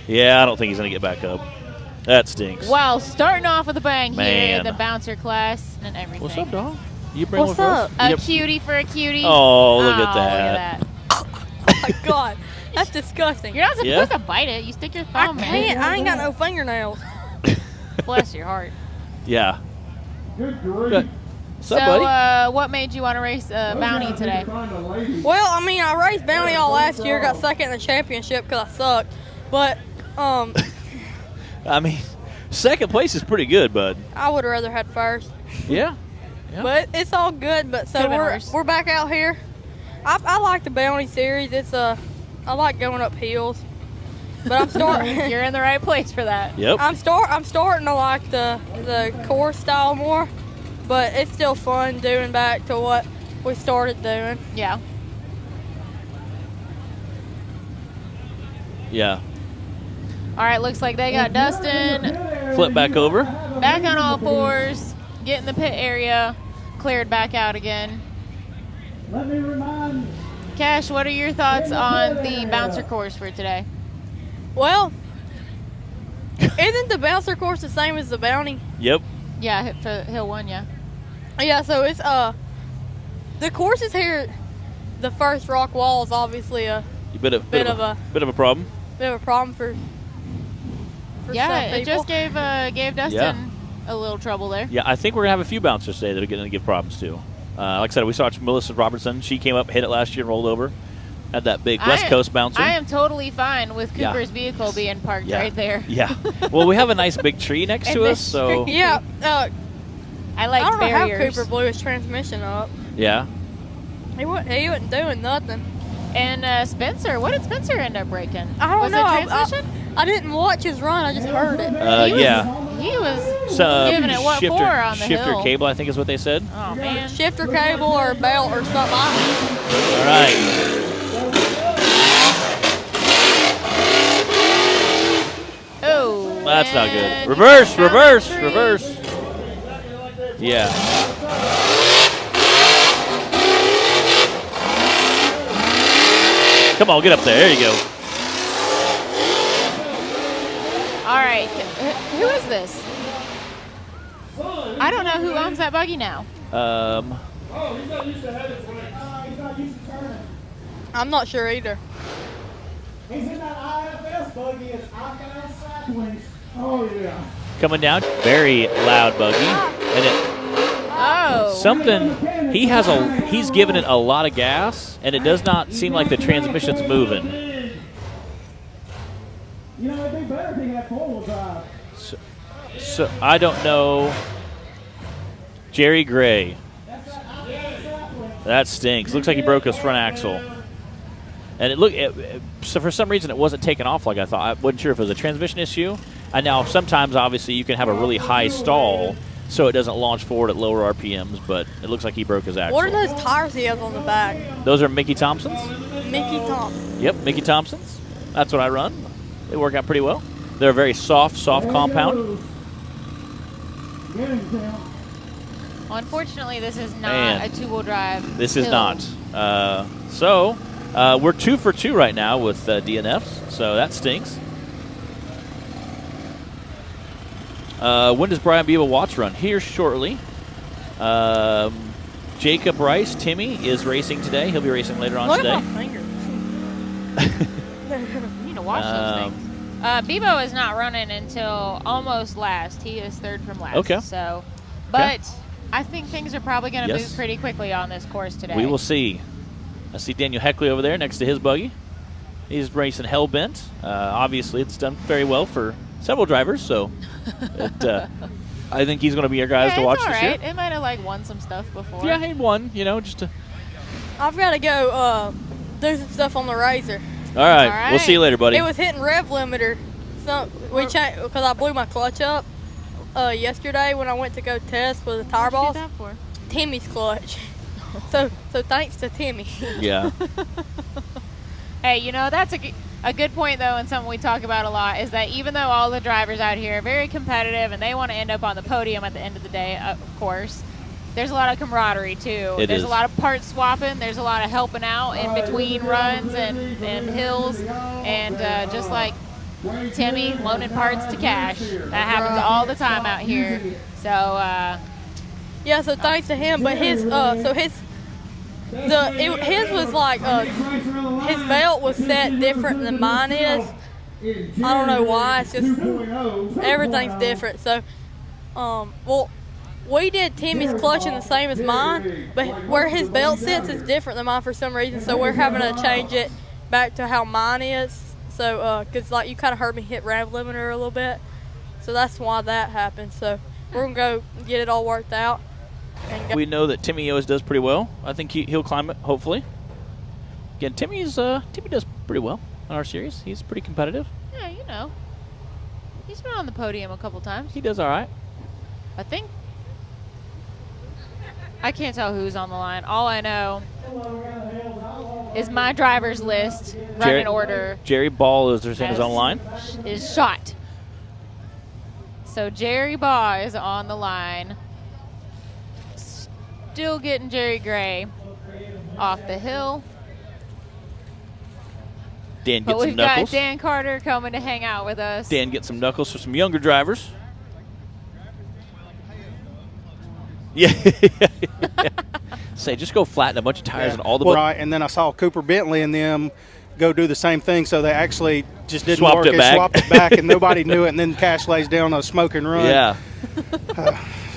Yeah, I don't think he's going to get back up. That stinks. Wow, starting off with a bang here Man. in the bouncer class and everything. What's up, dog? You bring What's one for up? us? A cutie for a cutie. Oh, look at Oh, that. Oh my God, that's disgusting. You're not supposed Yeah. to bite it. You stick your I thumb in. can't. I ain't got no fingernails. Bless your heart. Yeah. Good grief. Good. What's So, up, buddy? what made you want to race Bounty today? Well, I mean, I raced Bounty all last year, got second in the championship because I sucked. But I mean, second place is pretty good, bud. I would have rather had first. Yeah. Yeah. But it's all good. But so Could've been worse. we're back out here. I like the Bounty series. It's I like going up hills. But I'm starting. You're in the right place for that. Yep. I'm starting to like the course style more. But it's still fun doing back to what we started doing. Yeah. Yeah. All right, looks like they got Dustin Flip back over. back on all fours, get in the pit area, cleared back out again. Let me remind Cash, what are your thoughts on the bouncer course for today? Well, isn't the bouncer course the same as the Bounty? Yep. Yeah, hit for Hill 1, yeah. Yeah, so it's the courses here. The first rock wall is obviously a Bit of a problem. bit of a problem for Yeah, some it people. just gave Dustin a little trouble there. Yeah, I think we're gonna have a few bouncers today that are gonna give problems too. Like I said, we saw Melissa Robertson. She came up, hit it last year, and rolled over. Had that big West Coast bouncer. I am totally fine with Yeah. Cooper's vehicle being parked Yeah. right there. Yeah. Well, we have a nice big tree next And to the us, so Yeah, I like I don't know how barriers. Cooper blew his transmission up. yeah. He wasn't doing nothing. And Spencer, what did Spencer end up breaking? I don't was know. it transmission? I didn't watch his run. I just heard it. He was So, giving it what shifter, for on the shifter hill. cable, I think is what they said. Oh man. Shifter cable or belt or something. All right. Oh. That's not good. and Reverse, down reverse, the tree. reverse. Yeah. Come on, get up there. There you go. All right. Who is this? I don't know who owns that buggy now. I'm not sure either. He's in that IFS buggy. It's Icon Cycling. Oh, yeah. Coming down, very loud buggy, and it Oh. something. He's given it a lot of gas, and it does not seem like the transmission's moving. You know, it'd be better if he had four-wheel drive. So I don't know. Jerry Gray. That stinks. Looks like he broke his front axle. And so for some reason it wasn't taken off like I thought. I wasn't sure if it was a transmission issue. And now sometimes obviously you can have a really high stall so it doesn't launch forward at lower RPMs, but it looks like he broke his axle. What are those tires he has on the back? Those are Mickey Thompson's. Mickey Thompson. Yep, Mickey Thompson's. That's what I run. They work out pretty well. They're a very soft compound. Unfortunately, this is not Man. a two-wheel drive. This is hill. not. So we're 2 for 2 right now with DNFs, so that stinks. When does Brian Beba Watts run? Here shortly. Jacob Rice, Timmy, is racing today. He'll be racing later on Look today. at my fingers. You need to watch those things. Bebo is not running until almost last. He is third from last. Okay. So, but I think things are probably going to Yes. move pretty quickly on this course today. We will see. I see Daniel Heckley over there next to his buggy. He's racing Hellbent. Obviously, it's done very well for several drivers, so I think he's going to be our guys Yeah, to watch it's all this right. year. It might have won some stuff before. Yeah, he won, just to. I've got to go do some stuff on the Razor. All right. We'll see you later, buddy. It was hitting rev limiter. So we changed because I blew my clutch up yesterday when I went to go test with the tire balls. What'd you do that for? Timmy's clutch. so thanks to Timmy. Yeah. Hey, that's a good point, though, and something we talk about a lot, is that even though all the drivers out here are very competitive and they want to end up on the podium at the end of the day, of course, there's a lot of camaraderie, too. There's a lot of part swapping. There's a lot of helping out in between runs and hills. And just like Timmy loaning parts to Cash, that happens all the time out here. So Yeah, so thanks to him. But his, his was like, his belt was set different than mine is. I don't know why. It's just everything's different. So, well, we did Timmy's clutching the same as mine, but where his belt sits is different than mine for some reason. So we're having to change it back to how mine is. So, because like you kind of heard me hit ramp limiter a little bit, so that's why that happened. So we're gonna go get it all worked out. And go. We know that Timmy always does pretty well. I think he'll climb it, hopefully. Again, Timmy does pretty well in our series. He's pretty competitive. Yeah, you know. He's been on the podium a couple times. He does all right. I think. I can't tell who's on the line. All I know is my driver's list, running order. Jerry Ball is in his own line. Is shot. So Jerry Baugh is on the line. Still getting Jerry Gray off the hill. Dan But gets some we've knuckles. got Dan Carter coming to hang out with us. Dan gets some knuckles for some younger drivers. Yeah. Say, just go flatten a bunch of tires and all the right. And then I saw Cooper Bentley and them go do the same thing, so they actually just didn't Swapped work. it They back. swapped it back, and nobody knew it. And then Cash lays down a smoking run. Yeah.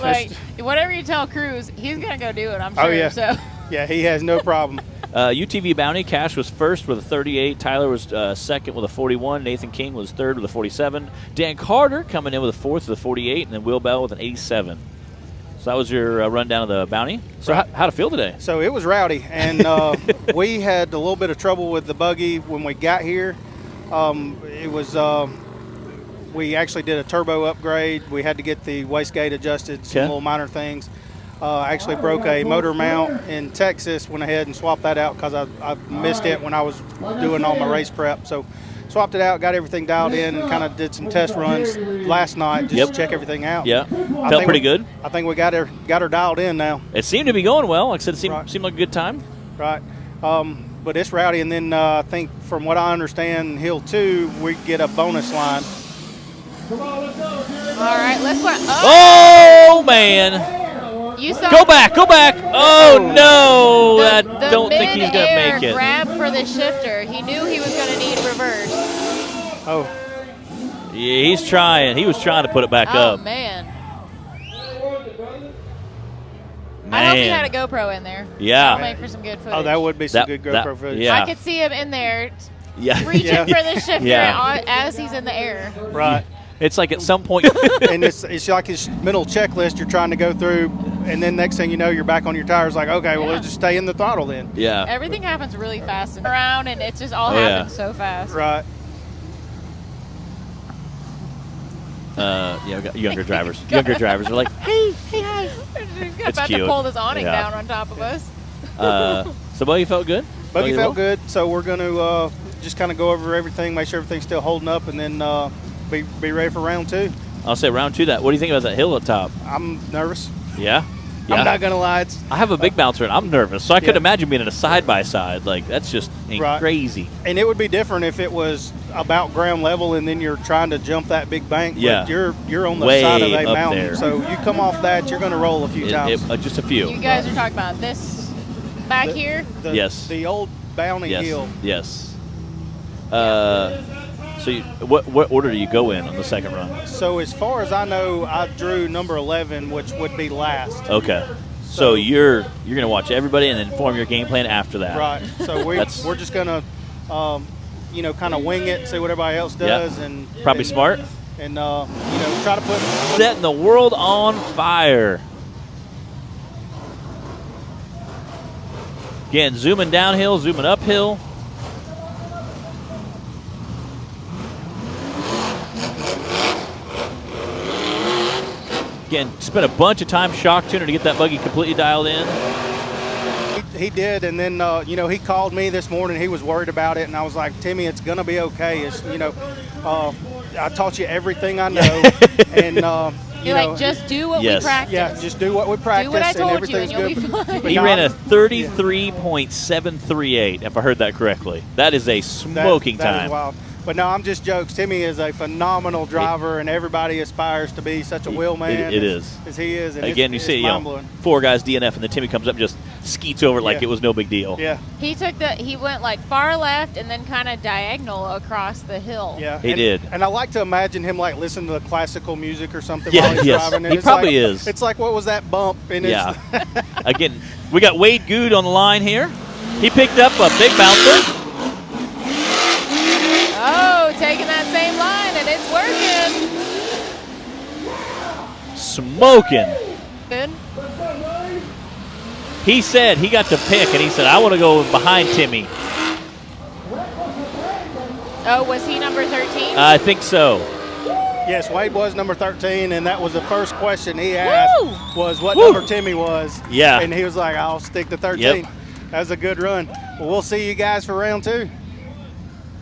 Like, whatever you tell Cruz, he's going to go do it, I'm sure. Oh yeah. So. Yeah, he has no problem. UTV Bounty, Cash was first with a 38. Tyler was second with a 41. Nathan King was third with a 47. Dan Carter coming in with a fourth with a 48, and then Will Bell with an 87. So that was your rundown of the Bounty. So Right. how'd it feel today? So it was rowdy, and we had a little bit of trouble with the buggy when we got here. It was we actually did a turbo upgrade. We had to get the wastegate adjusted, some little minor things. Actually broke a motor mount in Texas. Went ahead and swapped that out because I missed it when I was doing all my race prep. So swapped it out, got everything dialed in, and kind of did some test runs last night just to check everything out. Yeah, felt pretty good. I think we got her dialed in now. It seemed to be going well. Like I said, it seemed like a good time. Right. But it's rowdy, and then I think from what I understand, Hill 2, we get a bonus line. All right, let's work. Oh, man. You saw Go back. Oh, no. I don't think he's going to make it. Grab for the shifter. He knew he was going to need reverse. Oh. Yeah, he's trying. He was trying to put it back up. Oh, man. I hope he had a GoPro in there. Yeah. That'll make for some good footage. Oh, that would be some good GoPro footage. Yeah. I could see him in there Yeah. reaching for the shifter Yeah. as he's in the air. Right. It's like at some point. And it's like this mental checklist you're trying to go through, and then next thing you know, you're back on your tires like, okay, well, let's just stay in the throttle then. Yeah. Everything happens really fast and around, and it just all Oh, happens so fast. Right. Yeah, we got younger drivers. Younger drivers are like, hey, hi. It's about cute. to pull this awning Yeah. down on top of us. So Buggy felt good? Buggy felt well? good, so we're going to just kind of go over everything, make sure everything's still holding up, and then be ready for round 2. I'll say round 2. What do you think about that hill up top? I'm nervous. Yeah? I'm not going to lie. I have a big bouncer, and I'm nervous, so I could imagine being in a side-by-side. Like, that's just crazy. And it would be different if it was about ground level and then you're trying to jump that big bank. But Yeah. you're on the Way side of a up mountain. there. So you come off that, you're going to roll a few times. Just a few. You guys are talking about this back here? Yes. The old Bounty Hill. Yes. So what order do you go in on the second run? So as far as I know, I drew number 11, which would be last. Okay. So you're going to watch everybody and then form your game plan after that. Right. So we're just going to, kind of wing it, see what everybody else does. And probably smart. And, try to put. Setting the world on fire. Again, zooming downhill, zooming uphill. Again, spent a bunch of time shock tuner to get that buggy completely dialed in. He did, and then he called me this morning. He was worried about it, and I was like, Timmy, it's gonna be okay. It's I taught you everything I know, and You're like, just do what we practice. Yeah, just do what we practice, Do what I and told you, everything's and you'll good. be fine. He ran a 33.738, if I heard that correctly. That is a smoking that time. is wild. But no, I'm just jokes. Timmy is a phenomenal driver, and everybody aspires to be such a wheel man It is. as he is. And Again, it's, you see, mind-blowing. 4 guys DNF, and then Timmy comes up and just skeets over it like it was no big deal. Yeah. He went like far left and then kind of diagonal across the hill. Yeah, He did. And I like to imagine him like listening to classical music or something Yeah, while he's yes. driving. And He it's probably like, is. It's like, what was that bump? And Yeah. Again, we got Wade Good on the line here. He picked up a big bouncer. Oh, taking that same line, and it's working. Smoking. Good. He said he got to pick, and he said, I want to go behind Timmy. Oh, was he number 13? I think so. Yes, Wade was number 13, and that was the first question he asked was what Woo! number Timmy was. Yeah. And he was like, I'll stick to 13. Yep. That was a good run. Well, we'll see you guys for round 2.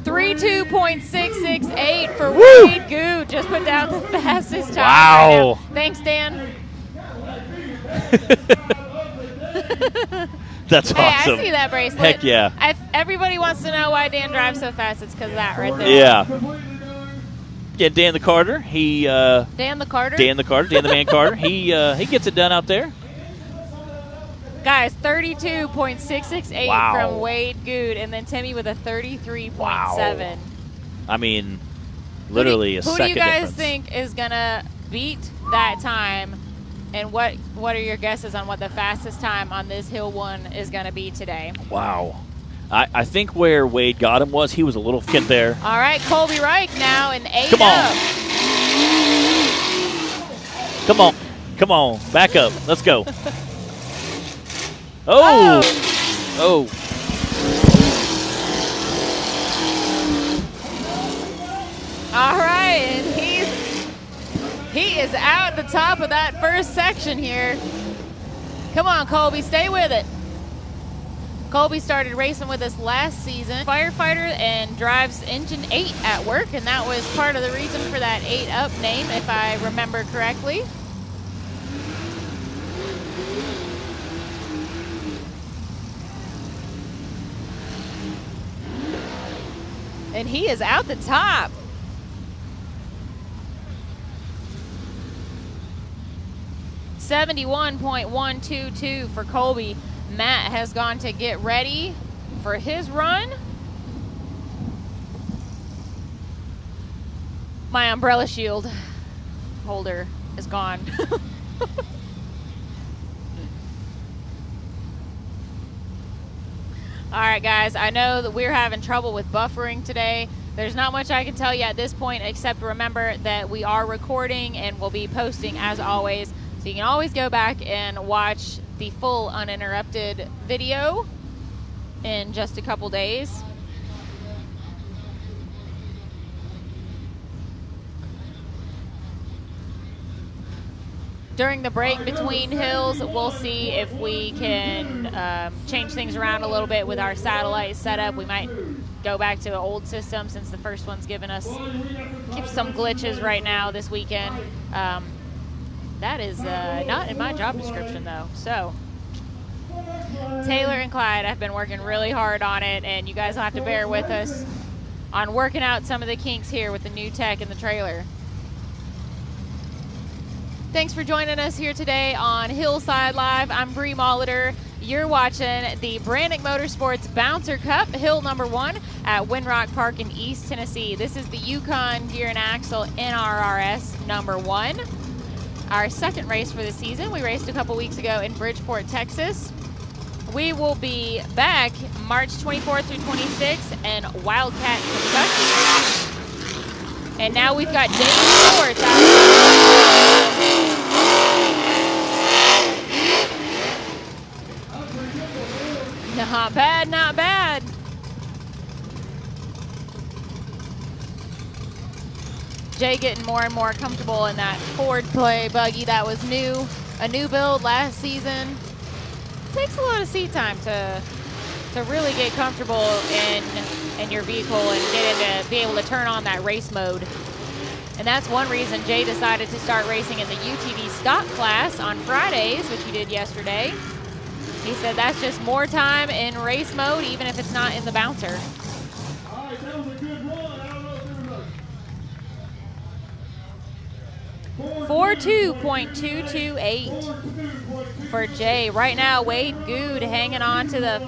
32.668 for Woo! Wade Good. Just put down the fastest time. Wow. Right now. Thanks, Dan. That's Hey, awesome. I see that bracelet. Heck yeah. Everybody wants to know why Dan drives so fast. It's because of that right there. Yeah. Yeah, Dan the Carter. Dan the Carter? Dan the Man Carter. He gets it done out there. Guys, 32.668 Wow. from Wade Good, and then Timmy with a 33.7. I mean, literally a Who do second you guys difference. think is going to beat that time? And what are your guesses on what the fastest time on this Hill 1 is going to be today? Wow. I think where Wade got him was he was a little kid there. All right, Colby Reich now in 8 Come on. up. Come on. Back up. Let's go. Oh. All right, and he is out the top of that first section here. Come on, Colby, stay with it. Colby started racing with us last season. Firefighter and drives engine 8 at work, and that was part of the reason for that 8 up name, if I remember correctly. And he is out the top. .122 for Colby. Matt has gone to get ready for his run. My umbrella shield holder is gone. All right, guys, I know that we're having trouble with buffering today. There's not much I can tell you at this point, except remember that we are recording and we'll be posting as always. So you can always go back and watch the full uninterrupted video in just a couple days. During the break between hills, we'll see if we can change things around a little bit with our satellite setup. We might go back to an old system since the first one's given us some glitches right now this weekend. That is not in my job description, though. So Taylor and Clyde have been working really hard on it, and you guys will have to bear with us on working out some of the kinks here with the new tech in the trailer. Thanks for joining us here today on Hillside Live. I'm Bree Molitor. You're watching the Brannick Motorsports Bouncer Cup, Hill number 1 at Winrock Park in East Tennessee. This is the Yukon Gear and Axle NRRS number 1. Our second race for the season. We raced a couple weeks ago in Bridgeport, Texas. We will be back March 24th through 26th in Wildcat, Kentucky. And now we've got James Schwartz Not bad, not bad. Jay getting more and more comfortable in that Ford Play buggy that was new, a new build last season. It takes a lot of seat time to really get comfortable in your vehicle and get into be able to turn on that race mode. And that's one reason Jay decided to start racing in the UTV stock class on Fridays, which he did yesterday. He said that's just more time in race mode, even if it's not in the bouncer. All right, that was a good run. I don't know if 42.228 for Jay. Right now, Wade Good hanging on to the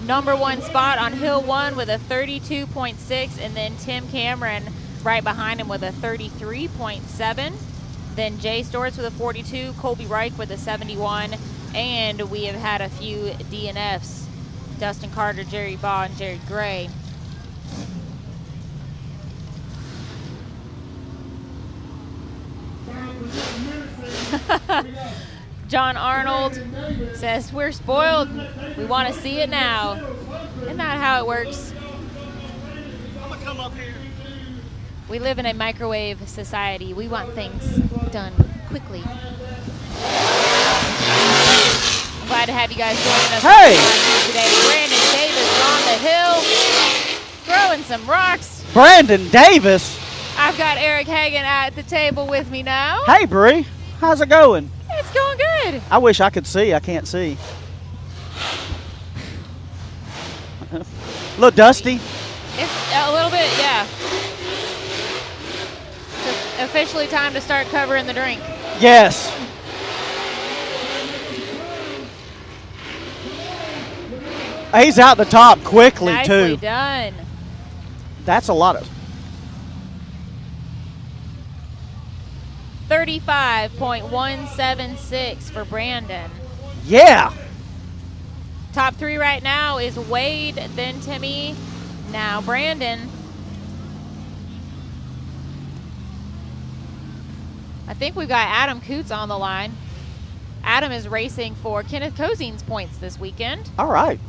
#1 spot on Hill 1 with a 32.6, and then Tim Cameron right behind him with a 33.7. Then Jay Storts with a 42, Colby Reich with a 71, and we have had a few DNFs. Dustin Carter, Jerry Baugh, and Jared Gray. John Arnold says, we're spoiled. We want to see it now. Isn't that how it works? I'm gonna come up here. We live in a microwave society. We want things done quickly. I'm glad to have you guys joining us today. Brandon Davis on the hill, throwing some rocks. Brandon Davis? I've got Eric Hagan at the table with me now. Hey, Bree. How's it going? It's going good. I wish I could see. I can't see. A little dusty. It's a little bit, yeah. It's officially time to start covering the drink. Yes. He's out the top quickly, Nicely too. done. That's a lot of... 35.176 for Brandon. Yeah. Top 3 right now is Wade, then Timmy, now Brandon. I think we've got Adam Coots on the line. Adam is racing for Kenneth Cozine's points this weekend. All right.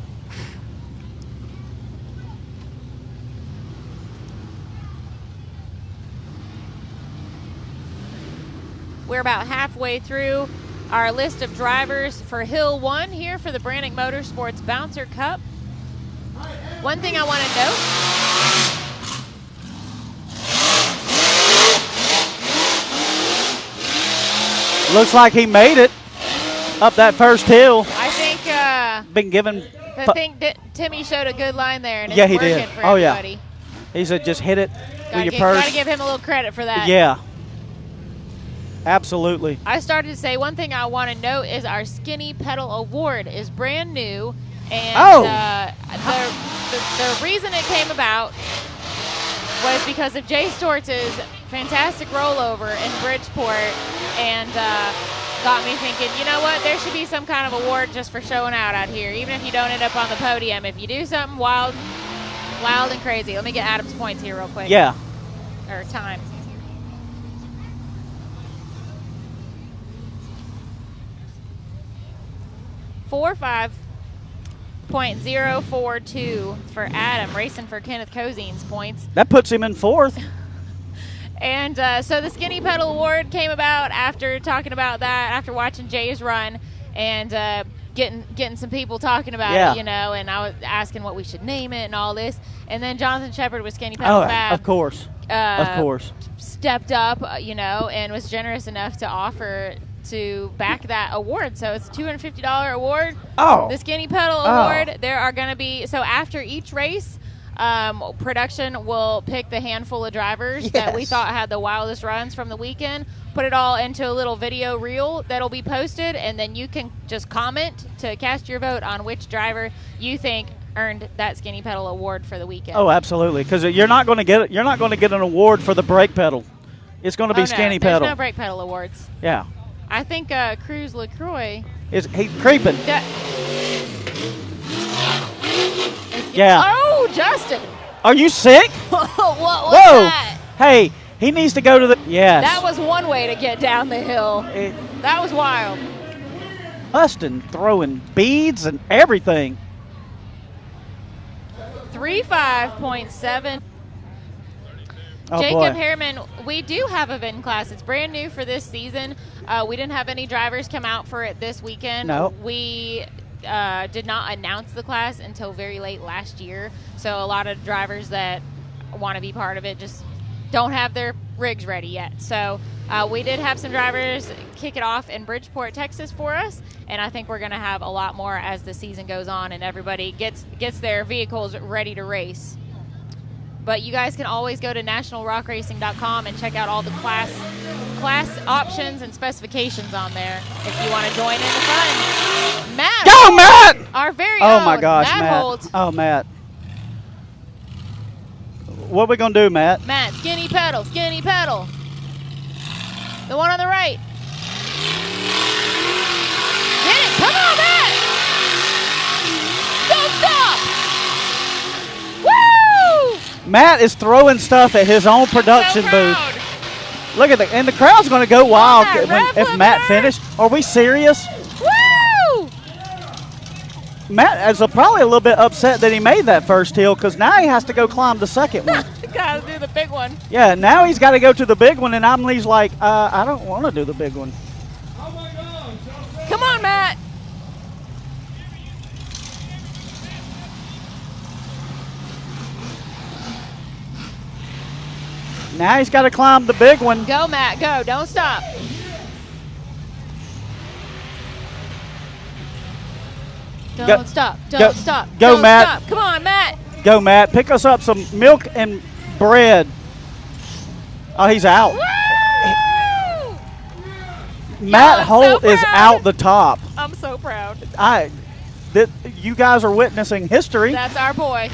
We're about halfway through our list of drivers for Hill 1 here for the Brannick Motorsports Bouncer Cup. One thing I want to note, looks like he made it up that first hill. I think Been given... I think Timmy showed a good line there, and it's Yeah, he working did. for Oh, everybody. yeah. He said just hit it with your Gotta purse. give him a little credit for that. Yeah. Absolutely. I started to say one thing I want to note is our Skinny Pedal Award is brand new, and the reason it came about was because of Jay Storts' fantastic rollover in Bridgeport, and got me thinking, you know what, there should be some kind of award just for showing out here, even if you don't end up on the podium. If you do something wild and crazy. Let me get Adam's points here real quick. Yeah. Or time. .042 for Adam, racing for Kenneth Cozine's points. That puts him in fourth. And so the Skinny Pedal Award came about after talking about that, after watching Jay's run, and getting some people talking about it, you know, and I was asking what we should name it and all this. And then Jonathan Shepard with Skinny Pedal Fab. Of course. Stepped up, you know, and was generous enough to offer to back that award. So it's a $250 award. Oh. The Skinny Pedal Award. There are going to be, so after each race, production will pick the handful of drivers that we thought had the wildest runs from the weekend, put it all into a little video reel that'll be posted, and then you can just comment to cast your vote on which driver you think earned that Skinny Pedal Award for the weekend. Oh, absolutely, because you're not going to get an award for the brake pedal. It's going to be Skinny Pedal. There's no brake pedal awards. Yeah. I think Cruz LaCroix He's creeping. Yeah. Oh, Justin. Are you sick? What was Whoa. that? Hey, he needs to go to the... Yes. That was one way to get down the hill. That was wild. Huston throwing beads and everything. 35.7. Oh, Jacob boy. Harriman, we do have a VIN class. It's brand new for this season. We didn't have any drivers come out for it this weekend. No. We did not announce the class until very late last year. So a lot of drivers that want to be part of it just don't have their rigs ready yet. So we did have some drivers kick it off in Bridgeport, Texas for us. And I think we're going to have a lot more as the season goes on and everybody gets their vehicles ready to race. But you guys can always go to nationalrockracing.com and check out all the class options and specifications on there if you want to join in the fun. Matt. Go, Matt! Our very Oh, own my gosh, Matt. Holt. Oh, Matt. What are we going to do, Matt? Matt, skinny pedal, skinny pedal. The one on the right. Get it. Come on, Matt. Don't stop. Woo! Matt is throwing stuff at his own production booth. Look at and the crowd's going to go wild if Matt finished. Are we serious? Woo! Matt is probably a little bit upset that he made that first hill because now he has to go climb the second one. Gotta do the big one. Yeah, now he's got to go to the big one, and He's like, I don't want to do the big one. Come on, Matt. Now he's got to climb the big one. Go, Matt, go. Don't stop. Don't stop. Don't stop. Go, Don't Matt. Stop. Come on, Matt. Go, Matt. Pick us up some milk and bread. Oh, he's out. Woo! Matt Holt is out the top. I'm so proud. You guys are witnessing history. That's our boy.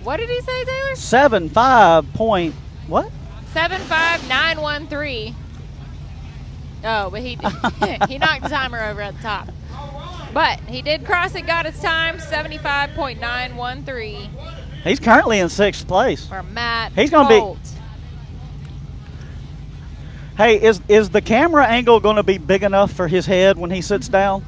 What did he say, Taylor? 7.5 point. What? 75913. Oh, but he he knocked the timer over at the top. But he did cross it, got his time, 75.913. He's currently in 6th place. For Matt He's going to Holt. be. Hey, is the camera angle going to be big enough for his head when he sits down?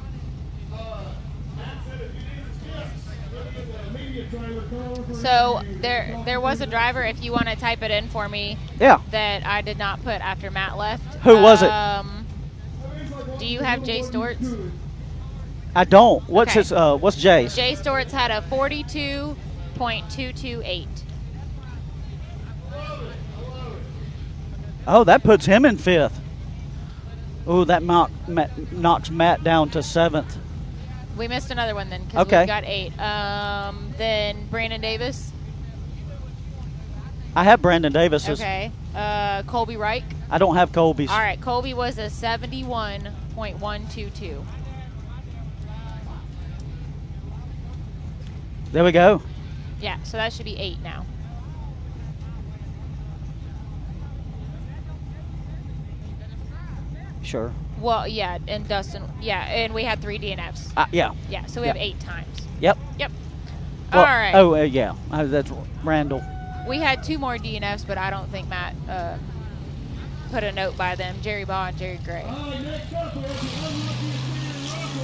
So there was a driver, if you want to type it in for me, Yeah. that I did not put after Matt left. Who was it? Do you have Jay Storts? I don't. What's Okay. his? What's Jay's? Jay Storts had a 42.228. Oh, that puts him in 5th. Oh, that knocks Matt down to 7th. We missed another one then because Okay. we got 8. Then Brandon Davis. I have Brandon Davis's. Okay. Colby Reich. I don't have Colby's. All right. Colby was a 71.122. There we go. Yeah, so that should be 8 now. Sure. Well, yeah, and Dustin, yeah, and we had 3 DNFs. Yeah. Yeah, so we have 8 times. Yep. Yep. Well, All right. Oh, yeah. That's Randall. We had 2 more DNFs, but I don't think Matt put a note by them. Jerry Baugh and Jerry Gray.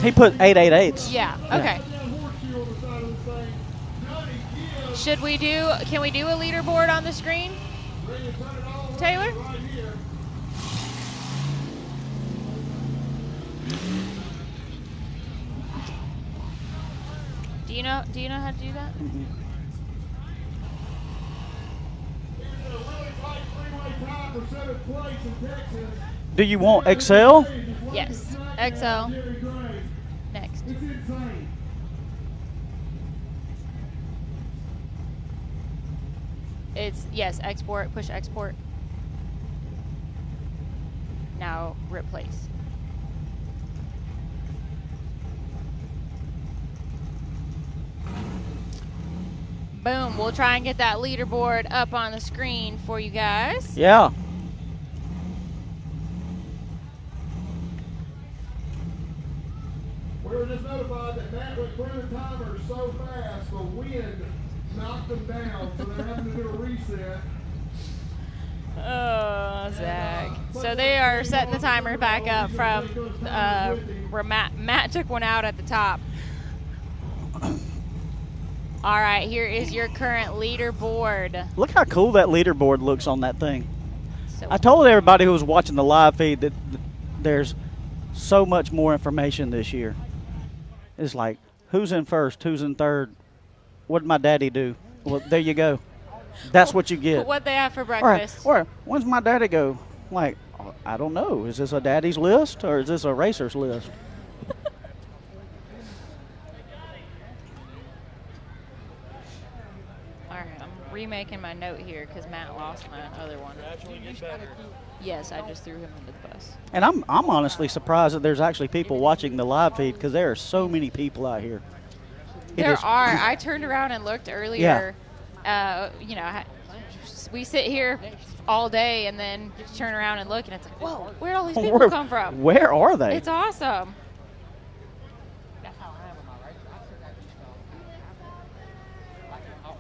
He put 888s. Yeah, okay. Can we do a leaderboard on the screen, Taylor? Do you know how to do that? Mm-hmm. Do you want Excel? Yes. Excel. Next. It's, yes, export, push export. Now replace. Boom, we'll try and get that leaderboard up on the screen for you guys. Yeah. We were just notified that Matt went through the timer so fast, the wind knocked them down, so they're having to do a reset. Oh, Zach. So they are setting the timer back up from where Matt took one out at the top. All right, here is your current leaderboard. Look how cool that leaderboard looks on that thing. So I told everybody who was watching the live feed that there's so much more information this year. It's like, who's in first, who's in third? What did my daddy do? Well, there you go. That's what you get. What they have for Or, breakfast. or when's my daddy go? Like, I don't know. Is this a daddy's list or is this a racer's list? All right, I'm remaking my note here because Matt lost my other one. Yes, I just threw him under the bus. And I'm honestly surprised that there's actually people watching the live feed because there are so many people out here. There are. I turned around and looked earlier. You know, we sit here all day and then just turn around and look, and it's like, whoa, where'd all these people come from? Where are they? It's awesome.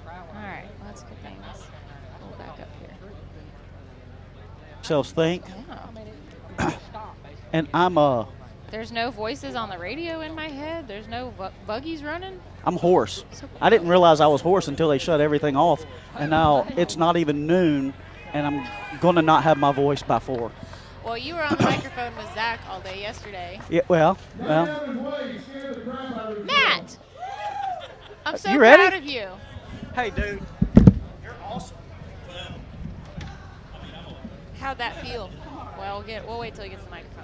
All right, let's get things a little back up here. Selves think. Yeah. And I'm There's no voices on the radio in my head. There's no buggies running. I'm hoarse. I didn't realize I was hoarse until they shut everything off, and now it's not even noon, and I'm going to not have my voice by 4. Well, you were on the microphone with Zach all day yesterday. Yeah, well. Matt! I'm so You ready? proud of you. Hey, dude. You're awesome. How'd that feel? Well, we'll wait till he gets the microphone.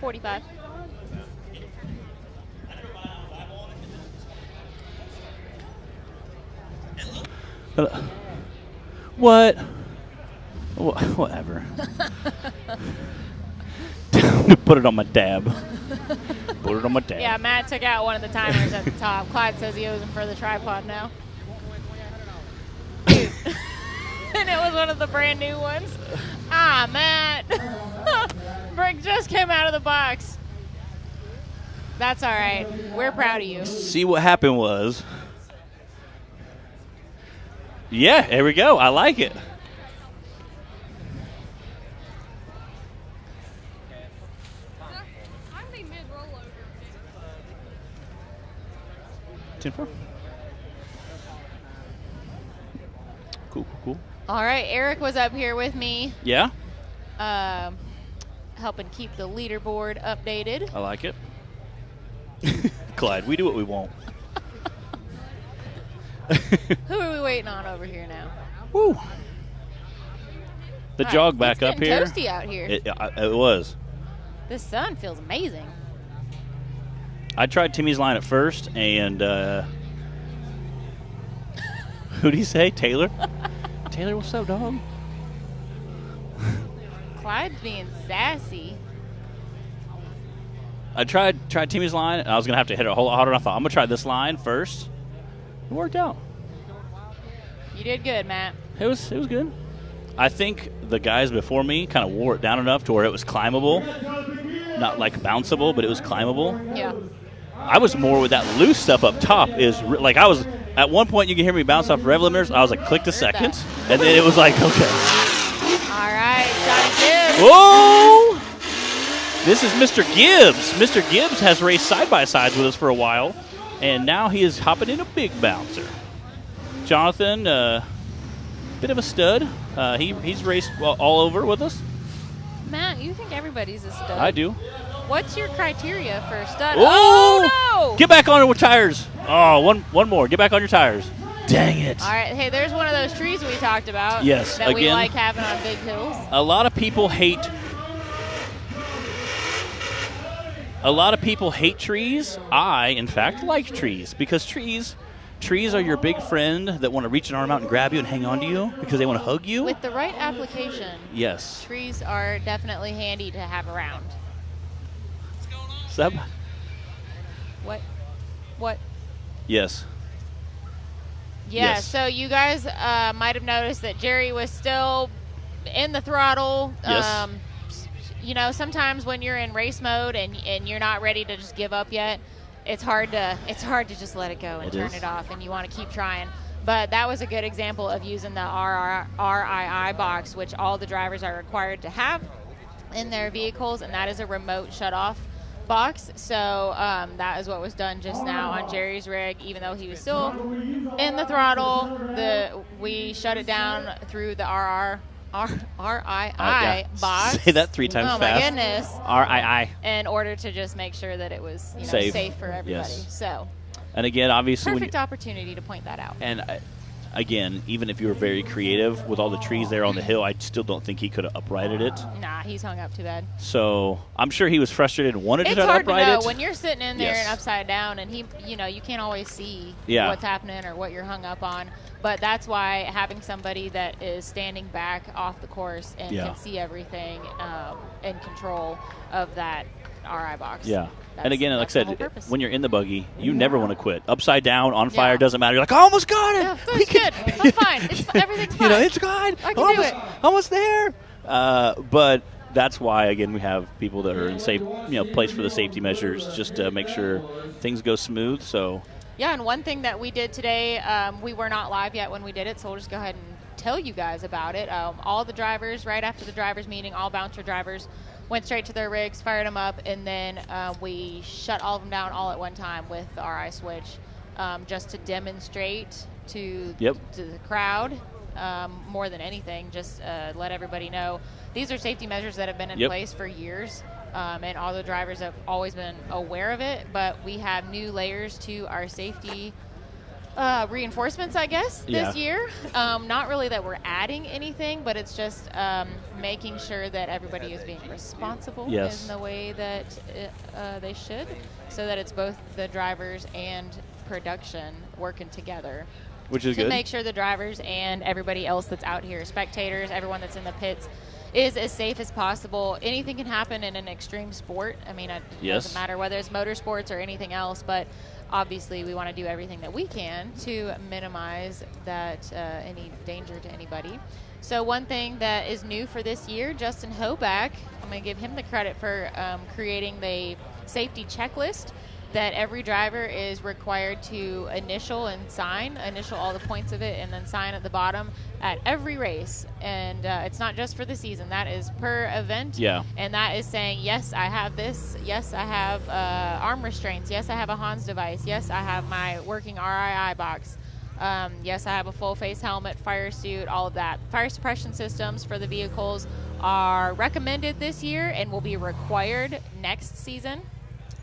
45. What? Whatever. Put it on my tab. Put it on my tab. Yeah, Matt took out one of the timers at the top. Clyde says he owes him for the tripod now. Dude. And it was one of the brand new ones. Ah, Matt. Brick just came out of the box. That's all right. We're proud of you. See, what happened was. Yeah, here we go. I like it. I'm the mid rollover. 10-4. Cool. All right, Eric was up here with me. Yeah, helping keep the leaderboard updated. I like it. Clyde, we do what we want. Who are we waiting on over here now? Woo. The Wow, jog back it's up getting here. toasty out here. It was. The sun feels amazing. I tried Timmy's line at first, and who'd he say? Taylor? Taylor, what's up, dog? Clyde's being sassy. I tried Timmy's line, and I was going to have to hit it a whole lot harder. I thought, I'm going to try this line first. It worked out. You did good, Matt. It was good. I think the guys before me kind of wore it down enough to where it was climbable. Not like bounceable, but it was climbable. Yeah. I was more with that loose stuff up top. Like I was at one point you can hear me bounce off rev limiters. I was like, click the second, and then it was like, okay. All right, Johnny Gibbs. Whoa! This is Mr. Gibbs. Mr. Gibbs has raced side-by-sides with us for a while, and now he is hopping in a big bouncer. Jonathan, bit of a stud. He's raced all over with us. Matt, you think everybody's a stud? I do. What's your criteria for a stud? Oh, no! Get back on your tires. Oh, one more. Get back on your tires. Dang it. All right, hey, there's one of those trees we talked about. Yes, that we again. like having on big hills. A lot of people hate trees. I, in fact, like trees because trees are your big friend that want to reach an arm out and grab you and hang on to you because they want to hug you. With the right application, Yes. trees are definitely handy to have around. Seb? What? Yes. Yeah, Yes. so you guys might have noticed that Jerry was still in the throttle. Yes. You know, sometimes when you're in race mode and you're not ready to just give up yet, it's hard to just let it go and turn it off, and you want to keep trying. But that was a good example of using the RII box, which all the drivers are required to have in their vehicles, and that is a remote shut-off box. So that is what was done just now on Jerry's rig. Even though he was still in the throttle, we shut it down through the RRI RII box. Say that 3 times oh fast. My goodness. RII. In order to just make sure that it was safe for everybody. Yes. So. And again, obviously, perfect opportunity to point that out. And again, even if you were very creative with all the trees there on the hill, I still don't think he could have uprighted it. Nah, he's hung up too bad. So I'm sure he was frustrated and wanted to upright it. It's hard to know when you're sitting in there and upside down, and he, you can't always see what's happening or what you're hung up on. But that's why having somebody that is standing back off the course and can see everything in control of that RI box. Yeah. And again, like I said, when you're in the buggy, you never want to quit. Upside down, on fire, doesn't matter. You're like, I almost got it. Yeah, it's good. I'm fine. Everything's fine. It's good. I can do it. Almost there. But that's why, again, we have people that are in safe, place for the safety measures just to make sure things go smooth. So. Yeah, and one thing that we did today, we were not live yet when we did it, so we'll just go ahead and tell you guys about it. All the drivers, right after the drivers meeting, all bouncer drivers went straight to their rigs, fired them up, and then we shut all of them down all at one time with the RI switch, just to demonstrate to the crowd more than anything, just let everybody know. These are safety measures that have been in place for years, and all the drivers have always been aware of it, but we have new layers to our safety reinforcements, I guess, this year. Not really that we're adding anything, but it's just making sure that everybody is being responsible in the way that they should, so that it's both the drivers and production working together. Which is to good. Make sure the drivers and everybody else that's out here, spectators, everyone that's in the pits, is as safe as possible. Anything can happen in an extreme sport. I mean, it doesn't matter whether it's motorsports or anything else, but obviously we want to do everything that we can to minimize that any danger to anybody. So one thing that is new for this year, Justin Hoback, I'm going to give him the credit for creating the safety checklist that every driver is required to initial all the points of it, and then sign at the bottom at every race. And it's not just for the season. That is per event. Yeah. And that is saying, yes, I have this. Yes, I have arm restraints. Yes, I have a Hans device. Yes, I have my working RII box. Yes, I have a full face helmet, fire suit, all of that. Fire suppression systems for the vehicles are recommended this year and will be required next season.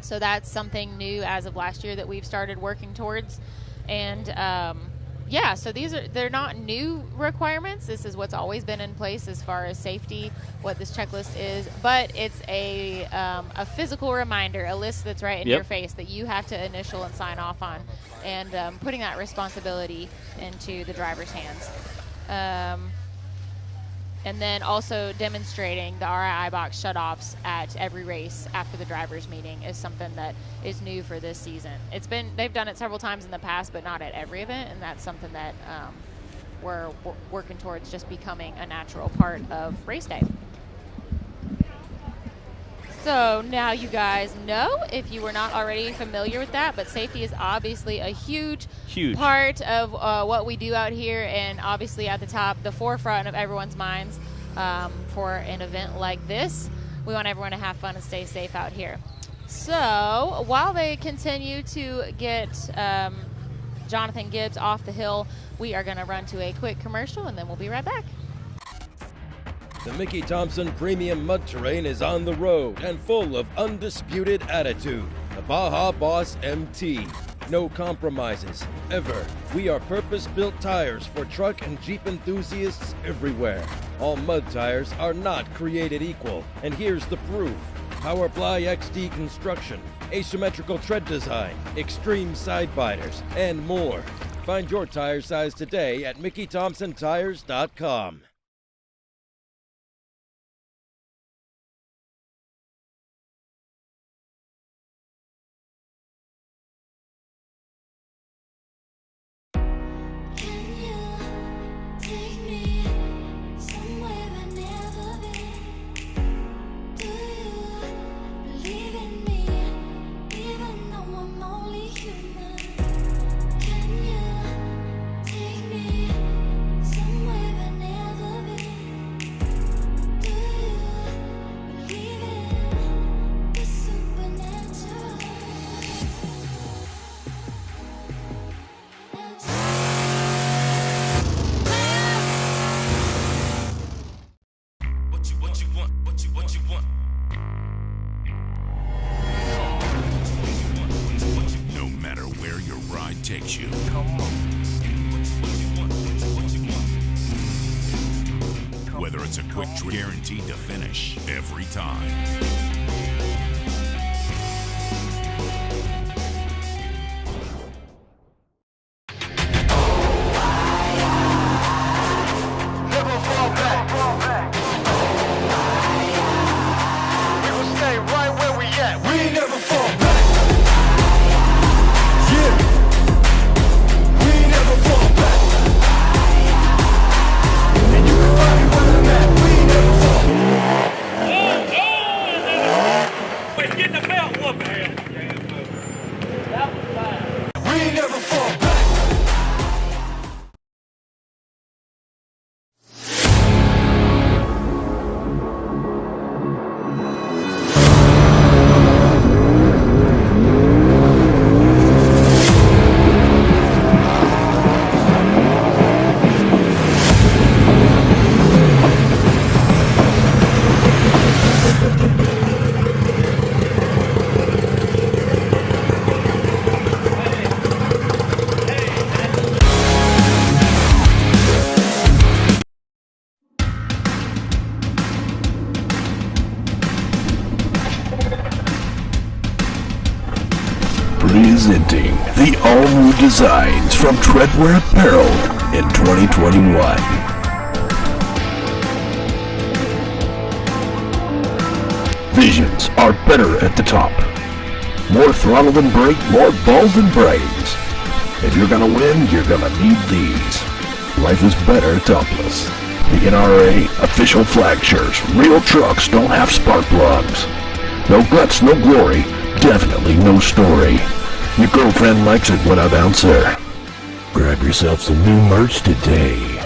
So that's something new as of last year that we've started working towards. And so they're not new requirements. This is what's always been in place as far as safety, what this checklist is. But it's a physical reminder, a list that's right in your face that you have to initial and sign off on, and putting that responsibility into the driver's hands. And then also demonstrating the RII box shutoffs at every race after the drivers meeting is something that is new for this season. They've done it several times in the past, but not at every event, and that's something that we're working towards just becoming a natural part of race day. So now you guys know, if you were not already familiar with that, but safety is obviously a huge part of what we do out here, and obviously at the forefront of everyone's minds for an event like this. We want everyone to have fun and stay safe out here. So while they continue to get Jonathan Gibbs off the hill, we are going to run to a quick commercial, and then we'll be right back. The Mickey Thompson Premium Mud Terrain is on the road and full of undisputed attitude. The Baja Boss MT. No compromises, ever. We are purpose-built tires for truck and Jeep enthusiasts everywhere. All mud tires are not created equal, and here's the proof. Powerply XD construction, asymmetrical tread design, extreme side biters, and more. Find your tire size today at MickeyThompsonTires.com. Somewhere I've never takes you. Whether it's a quick trip, guaranteed to finish every time. Never fall back. We will stay right where we at. We never fall back. Yeah. We never fall back. And you can find me where I'm at. We never fall back. We're getting the belt whooping. That was fine. We never fall back. Presenting the all-new designs from Treadwear Apparel in 2021. Visions are better at the top. More throttle than brake, more balls than brains. If you're gonna win, you're gonna need these. Life is better topless. The NRA official flag shirts. Real trucks don't have spark plugs. No guts, no glory. Definitely no story. Your girlfriend likes it when I bounce her. Grab yourself some new merch today.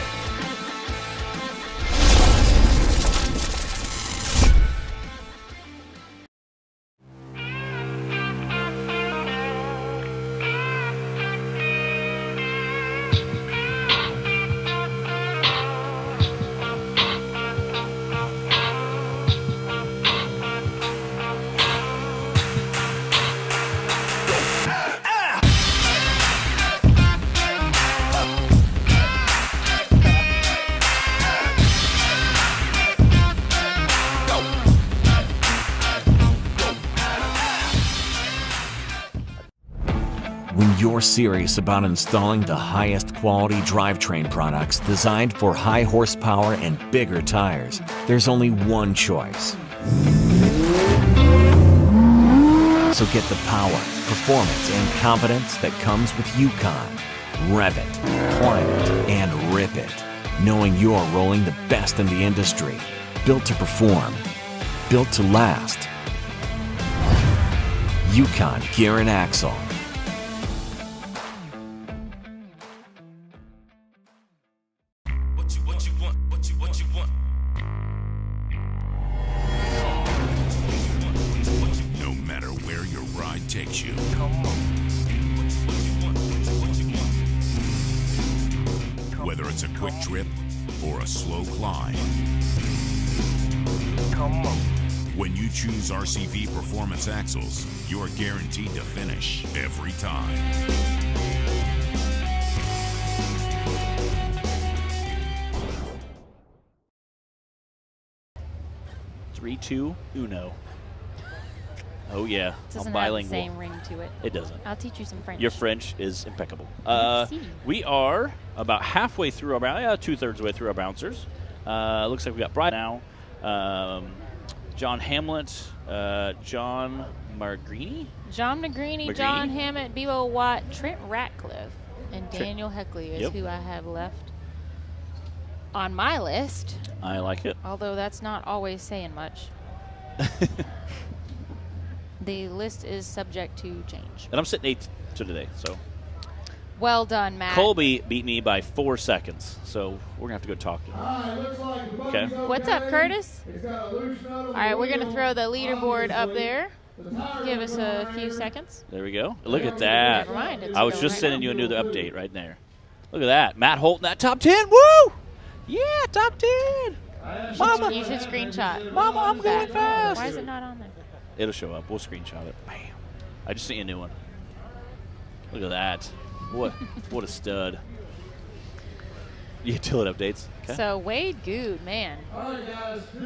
When you're serious about installing the highest quality drivetrain products designed for high horsepower and bigger tires, there's only one choice. So get the power, performance, and confidence that comes with Yukon. Rev it, climb it, and rip it, knowing you're rolling the best in the industry. Built to perform, built to last. Yukon Gear and Axle. No matter where your ride takes you. Whether it's a quick trip or a slow climb. When you choose RCV Performance Axles, you're guaranteed to finish every time. 3, 2, uno. Oh yeah, Doesn't I'm have bilingual. the same ring to it. It doesn't. I'll teach you some French. Your French is impeccable. Merci. We are about halfway through our 2/3 way through our bouncers. Looks like we got Brian now, John Hamlet, John Margrini, John Negrini, John Hammett, Bebo Watt, Trent Ratcliffe, and Daniel Heckley is who I have left on my list. I like it. Although that's not always saying much. The list is subject to change. And I'm sitting 8th to today, so. Well done, Matt. Colby beat me by 4 seconds, so we're going to have to go talk to him. Okay. What's up, Curtis? All right, we're going to throw the leaderboard up there. Give us a few seconds. There we go. Look at that. Never mind, it's I was going just right sending now. you a new update right there. Look at that. Matt Holt in that top 10. Woo! Yeah, top 10. Mama. You should screenshot. Mama, I'm going fast. Why is it not on there? It'll show up. We'll screenshot it. Bam. I just sent you a new one. Look at that. What a stud. Utility updates. Okay. So Wade Good, man.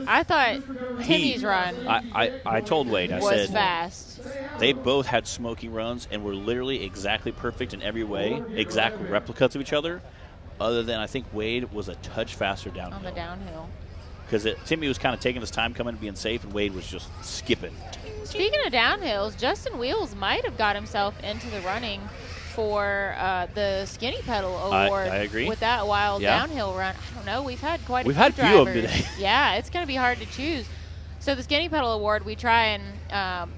I thought Timmy's run I told Wade, I was said fast. they both had smoking runs and were literally exactly perfect in every way, exact replicas of each other, other than I think Wade was a touch faster downhill. On the downhill. Because Timmy was kind of taking his time coming and being safe, and Wade was just skipping. Speaking of downhills, Justin Wheels might have got himself into the running for the Skinny Pedal Award. I agree. With that wild downhill run. I don't know. We've had quite a few We've had drivers. few of them today. Yeah, it's going to be hard to choose. So the Skinny Pedal Award, we try and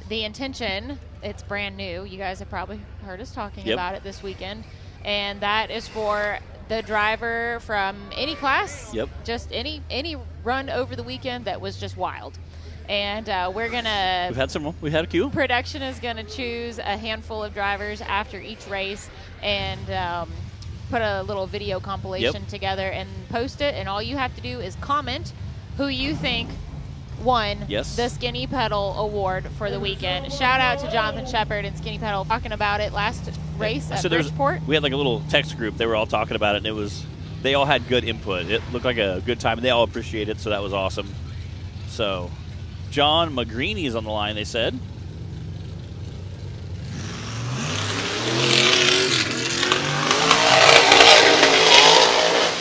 the intention, it's brand new. You guys have probably heard us talking about it this weekend. And that is for the driver from any class, just any run over the weekend that was just wild. And we're going to... We've had a few. Production is going to choose a handful of drivers after each race and put a little video compilation together and post it. And all you have to do is comment who you think won the Skinny Pedal Award for the weekend. Shout out to Jonathan Shepard and Skinny Pedal talking about it last race at Bridgeport. We had like a little text group. They were all talking about it, and they all had good input. It looked like a good time, and they all appreciated it, so that was awesome. So... John Magrini is on the line, they said.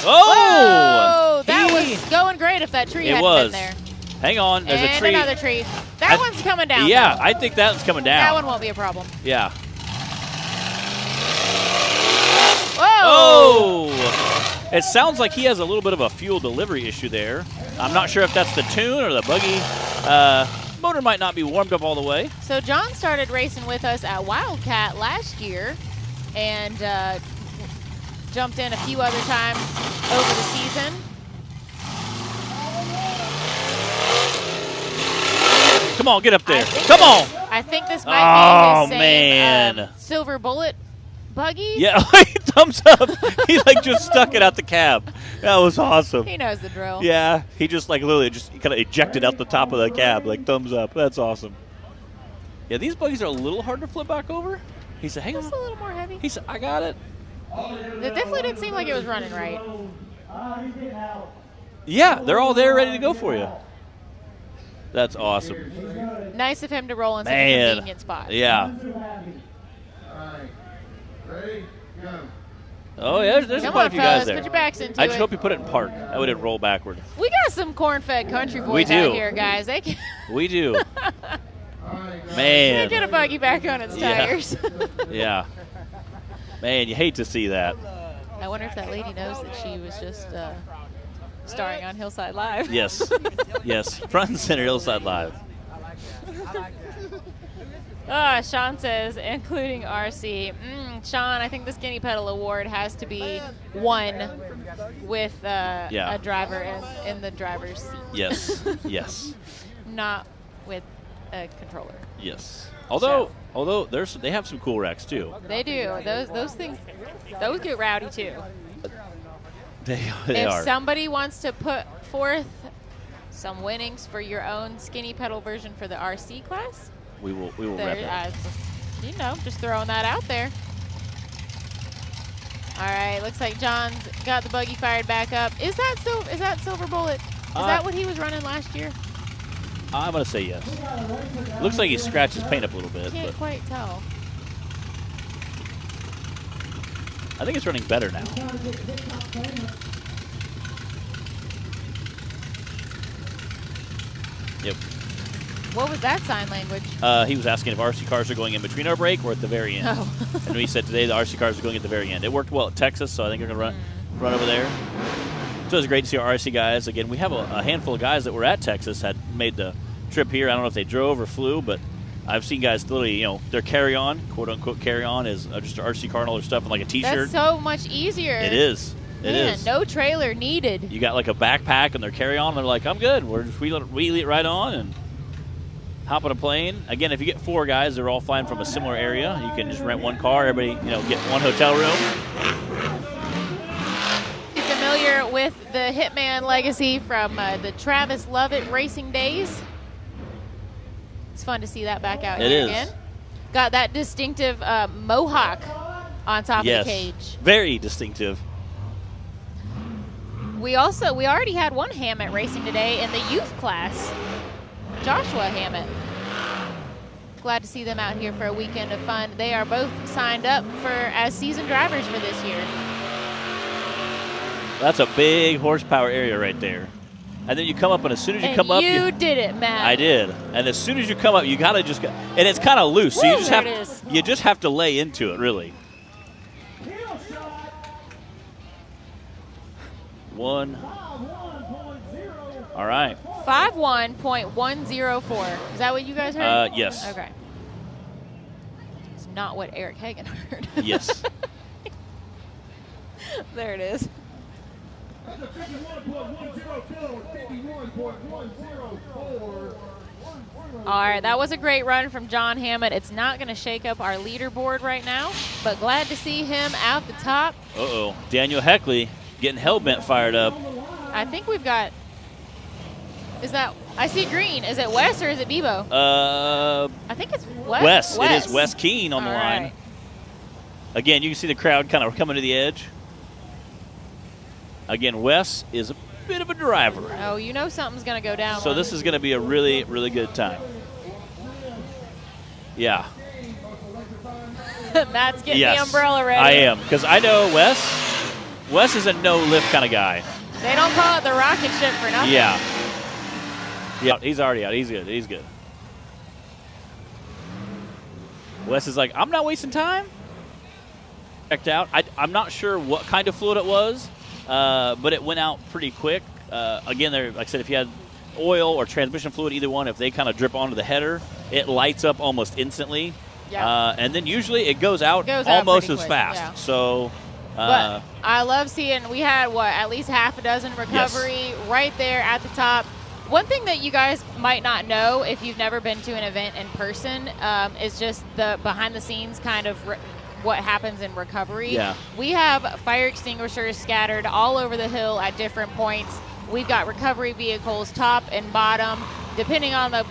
Oh! That was going great if that tree hadn't been there. Hang on, there's a tree. And another tree. That one's coming down. Yeah, though. I think that one's coming down. That one won't be a problem. Yeah. Whoa! Oh! It sounds like he has a little bit of a fuel delivery issue there. I'm not sure if that's the tune or the buggy. Motor might not be warmed up all the way. So John started racing with us at Wildcat last year and jumped in a few other times over the season. Come on, get up there. Come on. I think this might be his same man. Silver Bullet buggy. Yeah, thumbs up. He just stuck it out the cab. That was awesome. He knows the drill. Yeah, he just literally just kind of ejected out the top of the cab, thumbs up. That's awesome. Yeah, these buggies are a little hard to flip back over. He said, hang on. Just a little more heavy. He said, I got it. It definitely didn't seem like it was running right. Yeah, they're all there ready to go for you. That's awesome. Nice of him to roll in such a convenient spot. Yeah. Ready? Go. Oh, yeah, there's quite a few guys there. Put your backs into I just hope you put it in park. I would roll backward. We got some corn-fed country boys out here, guys. They can We do. Man. Get a buggy back on its tires. Yeah. Man, you hate to see that. I wonder if that lady knows that she was just starring on Hillside Live. Yes. Yes. Front and center, Hillside Live. Sean says, including RC. Sean, I think the Skinny Pedal Award has to be won with a driver in the driver's seat. Yes. Yes. Not with a controller. Yes. Although they have some cool wrecks too. They do. Those things, those get rowdy too. They if are. somebody wants to put forth some winnings for your own Skinny Pedal version for the RC class, we will rep it. Just throwing that out there. All right, looks like John's got the buggy fired back up. Is that Silver Bullet? Is that what he was running last year? I'm gonna say yes. Looks like he scratched his paint up a little bit. Can't quite tell. I think it's running better now. Yep. What was that sign language? He was asking if RC cars are going in between our break or at the very end. Oh. And we said today the RC cars are going at the very end. It worked well at Texas, so I think we're going to run over there. So it was great to see our RC guys. Again, we have a handful of guys that were at Texas, had made the trip here. I don't know if they drove or flew, but I've seen guys literally, their carry-on, quote-unquote carry-on, is just an RC car and all their stuff and like a T-shirt. That's so much easier. It is. It is. No trailer needed. You got like a backpack and their carry-on, and they're like, I'm good. We're just wheel it right on and hop on a plane. Again, if you get 4 guys, they're all flying from a similar area. You can just rent one car. Everybody, get one hotel room. Familiar with the Hitman legacy from the Travis Lovett racing days? It's fun to see that back out here again. Got that distinctive mohawk on top Yes. of the cage. Very distinctive. We already had one Hammett racing today in the youth class, Joshua Hammett. Glad to see them out here for a weekend of fun. They are both signed up as seasoned drivers for this year. That's a big horsepower area right there. And then you come up, and as soon as you come up, you did it, Matt. I did. And as soon as you come up, you gotta just go, and it's kind of loose, so you just have to lay into it, really. One. All right. 51.104. Is that what you guys heard? Yes. Okay. It's not what Eric Hagan heard. Yes. There it is. All right, that was a great run from John Hammett. It's not going to shake up our leaderboard right now, but glad to see him out the top. Uh-oh. Daniel Heckley getting Hellbent fired up. I think we've got – I see green. Is it Wes or is it Bebo? I think it's Wes. It is Wes Keene on the line. Right. Again, you can see the crowd kind of coming to the edge. Again, Wes is a bit of a driver. Oh, you know something's going to go down. So this is going to be a really, really good time. Yeah. Matt's getting the umbrella ready. I am, because I know Wes. Wes is a no-lift kind of guy. They don't call it the rocket ship for nothing. Yeah. Yeah, he's already out. He's good. He's good. Wes is like, I'm not wasting time. Checked out. I'm not sure what kind of fluid it was, but it went out pretty quick. Again, like I said, if you had oil or transmission fluid, either one, if they kind of drip onto the header, it lights up almost instantly. Yeah. And then usually it goes out almost as quick, fast. yeah. So. But I love seeing we had, at least half a dozen recovery right there at the top. One thing that you guys might not know if you've never been to an event in person is just the behind-the-scenes kind of what happens in recovery. Yeah. We have fire extinguishers scattered all over the hill at different points. We've got recovery vehicles top and bottom. Depending on the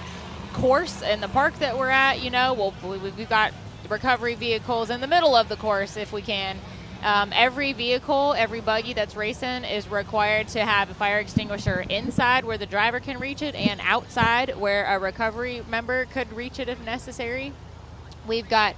course and the park that we're at, we've got recovery vehicles in the middle of the course if we can. Every vehicle, every buggy that's racing is required to have a fire extinguisher inside where the driver can reach it and outside where a recovery member could reach it if necessary. We've got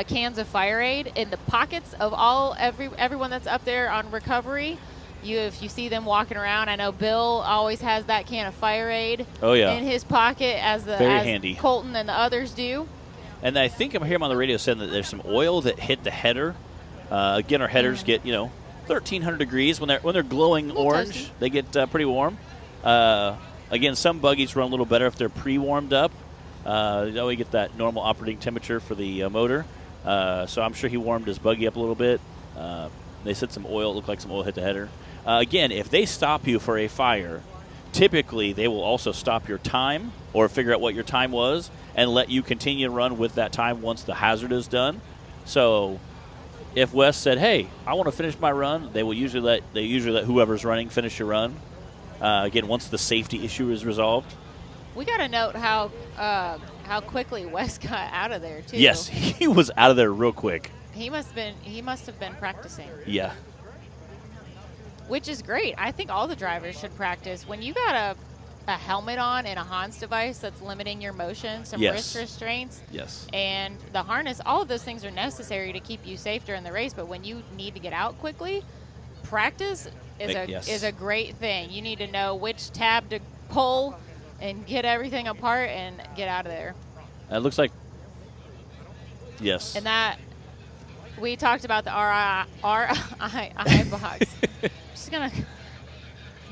cans of fire aid in the pockets of everyone that's up there on recovery. If you see them walking around, I know Bill always has that can of fire aid in his pocket as handy. Colton and the others do. And I think I'm hearing on the radio saying that there's some oil that hit the header. Again, our headers get 1,300 degrees when they're glowing orange. Toasty. They get pretty warm. Again, some buggies run a little better if they're pre-warmed up. We get that normal operating temperature for the motor. So I'm sure he warmed his buggy up a little bit. They said some oil. It looked like some oil hit the header. Again, if they stop you for a fire, typically they will also stop your time or figure out what your time was and let you continue to run with that time once the hazard is done. So if Wes said, "Hey, I want to finish my run," they usually let whoever's running finish your run. Again, once the safety issue is resolved. We got to note how quickly Wes got out of there too. Yes, he was out of there real quick. He must have been practicing. Yeah. Which is great. I think all the drivers should practice. When you got a helmet on and a Hans device that's limiting your motion, some wrist restraints, and the harness, all of those things are necessary to keep you safe during the race. But when you need to get out quickly, practice is a great thing. You need to know which tab to pull and get everything apart and get out of there. It looks like, yes. And that, we talked about the RI box. Just gonna,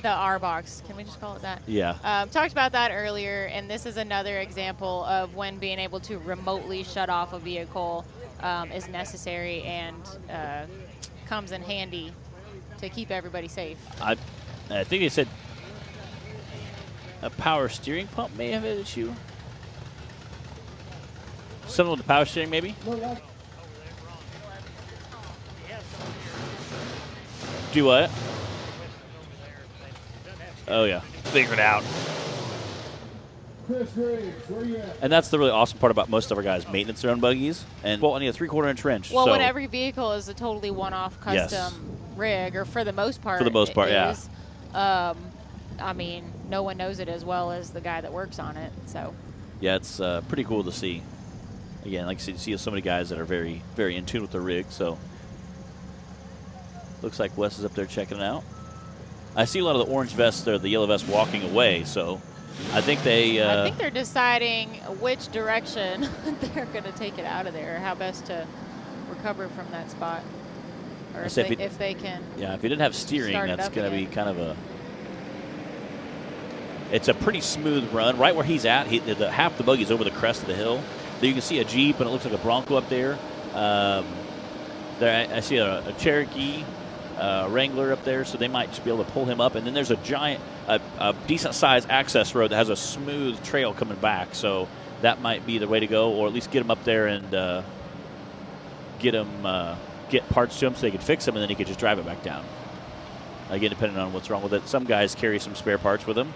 the R box. Can we just call it that? Yeah. Talked about that earlier, and this is another example of when being able to remotely shut off a vehicle is necessary and comes in handy to keep everybody safe. I think they said a power steering pump may have had an issue. Something with the power steering, maybe? Do what? Oh, yeah. Figure it out. Chris Griggs, where you at? And that's the really awesome part about most of our guys maintenance their own buggies. And well, only a 3/4 inch wrench. Well, so, when every vehicle is a totally one-off custom rig, or for the most part, yeah. I mean, no one knows it as well as the guy that works on it. So. Yeah, it's pretty cool to see. Again, like you see so many guys that are very, very in tune with their rig. So looks like Wes is up there checking it out. I see a lot of the orange vests or the yellow vests walking away. So I think I think they're deciding which direction they're going to take it out of there, how best to recover from that spot, or if they can. Yeah, if you didn't have steering, that's going to be kind of a. It's a pretty smooth run. Right where he's at, half the buggy's over the crest of the hill. There you can see a Jeep, and it looks like a Bronco up there. There I see a Cherokee, Wrangler up there, so they might just be able to pull him up. And then there's a giant, a decent-sized access road that has a smooth trail coming back. So that might be the way to go, or at least get him up there and get parts to him so they can fix him, and then he could just drive it back down. Again, depending on what's wrong with it. Some guys carry some spare parts with them.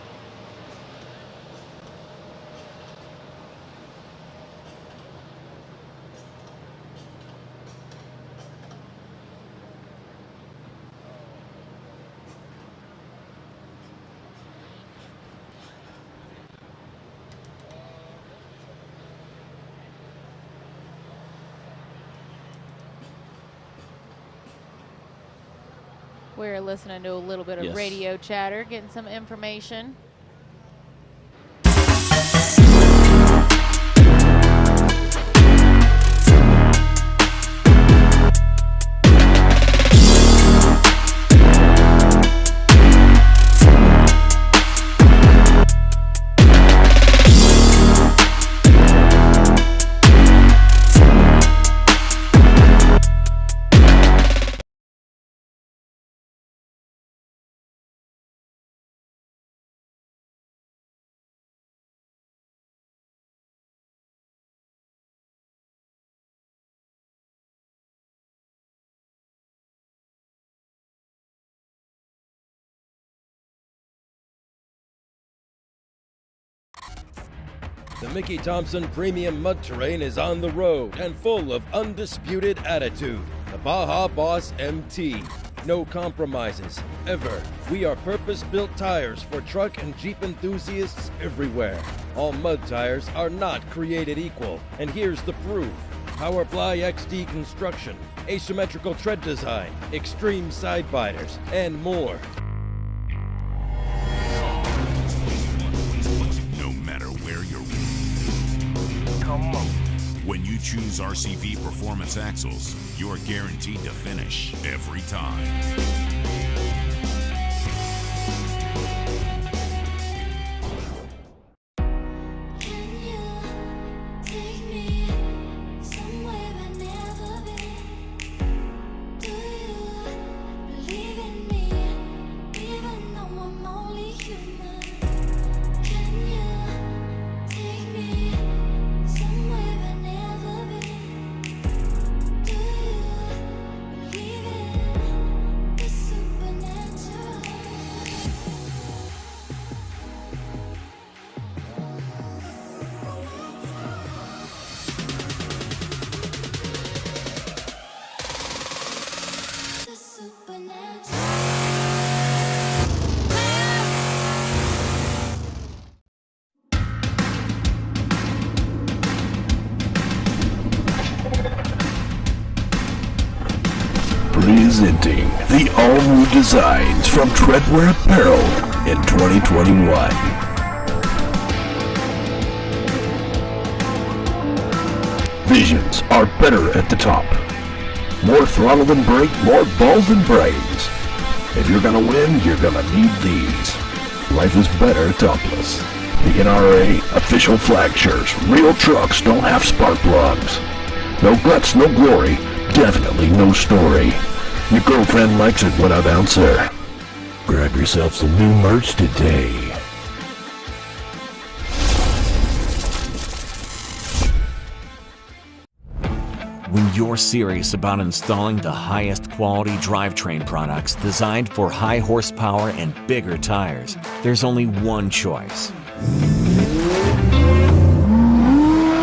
We're listening to a little bit of Yes. radio chatter, getting some information. The Mickey Thompson Premium Mud Terrain is on the road and full of undisputed attitude. The Baja Boss MT. No compromises, ever. We are purpose-built tires for truck and Jeep enthusiasts everywhere. All mud tires are not created equal, and here's the proof. Powerfly XD construction, asymmetrical tread design, extreme side biters, and more. No matter where you're. Come on. When you choose RCV Performance Axles, you're guaranteed to finish every time. Presenting the all-new designs from Treadwear Apparel in 2021. Visions are better at the top. More throttle than brake, more balls than brains. If you're gonna win, you're gonna need these. Life is better topless. The NRA official flag shirts. Real trucks don't have spark plugs. No guts, no glory. Definitely no story. Your girlfriend likes it when I bounce her. Grab yourself some new merch today. When you're serious about installing the highest quality drivetrain products designed for high horsepower and bigger tires, there's only one choice.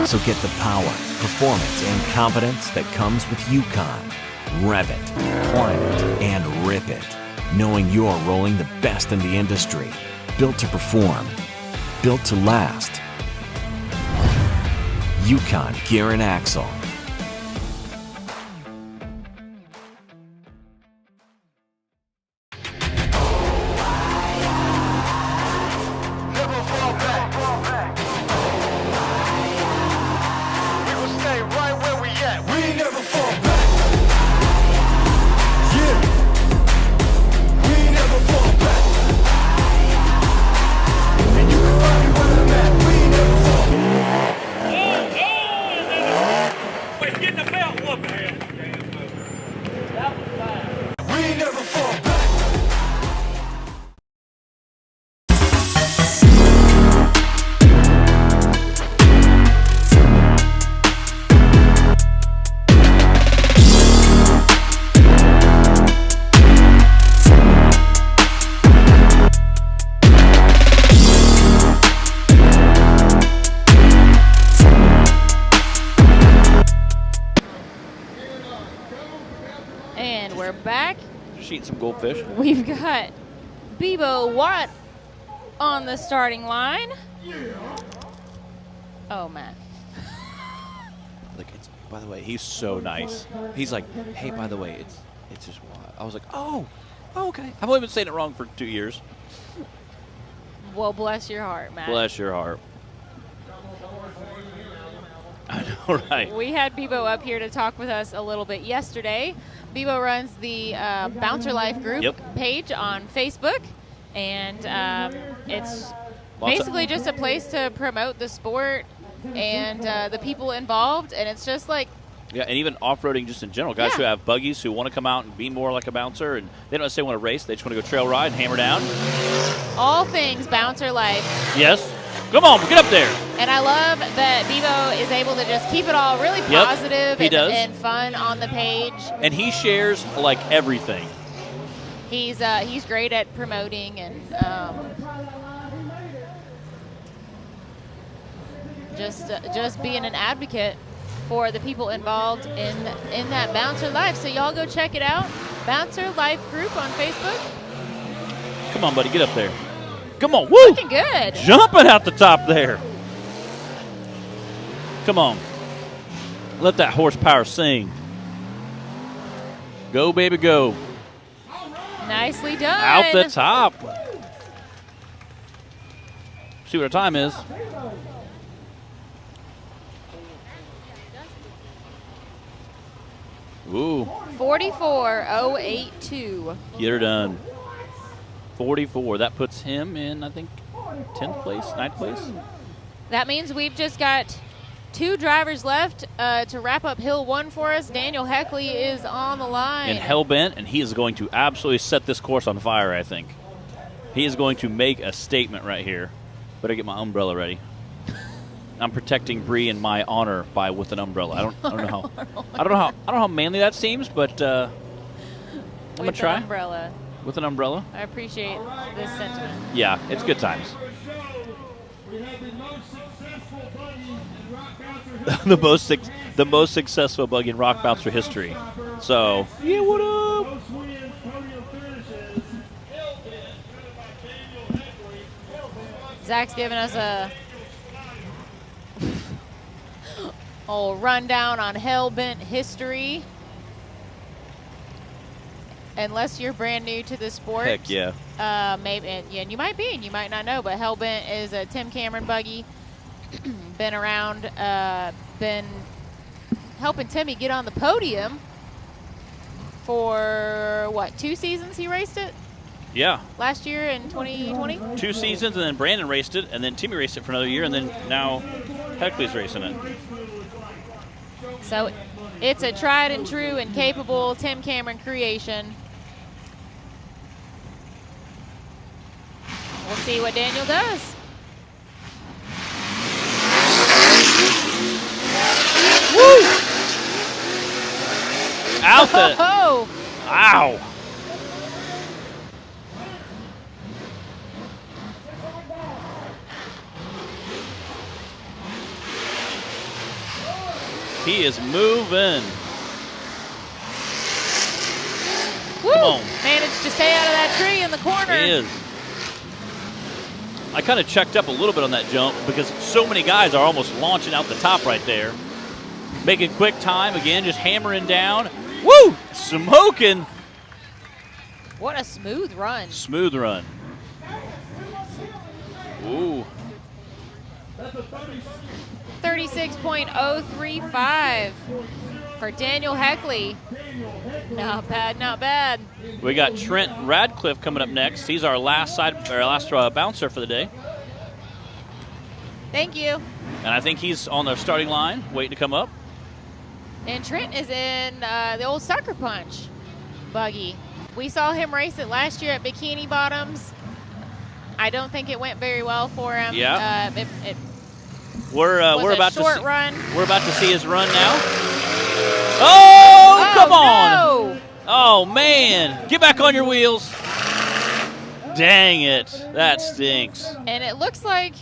So get the power, performance, and confidence that comes with Yukon. Rev it, climb it, and rip it. Knowing you're rolling the best in the industry. Built to perform. Built to last. Yukon Gear and Axle. And we're back. Just eating some goldfish. We've got Bebo Watt on the starting line. Oh, man. Like, it's, by the way, he's so nice. He's like, hey, by the way, it's just Watt. I was like, oh, okay. I've only been saying it wrong for 2 years. Well, bless your heart, Matt. Bless your heart. I know, right? We had Bebo up here to talk with us a little bit yesterday. Bebo runs the Bouncer Life group page on Facebook, and it's basically just a place to promote the sport and the people involved, and it's just like... Yeah, and even off-roading just in general. Guys who have buggies who want to come out and be more like a bouncer, and they don't necessarily want to race. They just want to go trail ride and hammer down. All things Bouncer Life. Yes. Come on, get up there. And I love that Bebo is able to just keep it all really positive and fun on the page. And he shares like everything. He's great at promoting and just being an advocate for the people involved in that Bouncer Life. So y'all go check it out. Bouncer Life group on Facebook. Come on, buddy, get up there. Come on, woo! Looking good. Jumping out the top there. Come on. Let that horsepower sing. Go, baby, go. Nicely done. Out the top. See what our time is. Ooh. 44.082. Get her done. 44. That puts him in, I think, 10th place, 9th place. That means we've just got 2 drivers left to wrap up Hill 1 for us. Daniel Heckley is on the line. And Hellbent, and he is going to absolutely set this course on fire, I think. He is going to make a statement right here. Better get my umbrella ready. I'm protecting Bree and my honor with an umbrella. I don't know how manly that seems, but I'm gonna try. Umbrella. With an umbrella. I appreciate this sentiment. Yeah, it's good times. the most successful buggy in Rock Bouncer history. So yeah, what up? Zach's giving us a whole rundown on Hellbent history. Unless you're brand new to the sport. Heck yeah. Maybe, and you might be, and you might not know, but Hellbent is a Tim Cameron buggy. Been around, been helping Timmy get on the podium for, what, 2 seasons he raced it? Yeah. Last year in 2020? 2 seasons, and then Brandon raced it, and then Timmy raced it for another year, and then now Heckley's racing it. So it's a tried and true and capable Tim Cameron creation. We'll see what Daniel does. Woo! Out the... Oh! Ow! He is moving. Woo! Come on. Managed to stay out of that tree in the corner. He is. I kind of checked up a little bit on that jump because so many guys are almost launching out the top right there. Making quick time again, just hammering down. Woo! Smoking. What a smooth run. Smooth run. Ooh. 36.035 for Daniel Heckley. Not bad, not bad. We got Trent Radcliffe coming up next. He's our last bouncer for the day. Thank you. And I think he's on the starting line, waiting to come up. And Trent is in the old Sucker Punch buggy. We saw him race it last year at Bikini Bottoms. I don't think it went very well for him. Yeah. We're about short to run. We're about to see his run now. Oh, come on! No. Oh man, get back on your wheels! Dang it, that stinks. And it looks like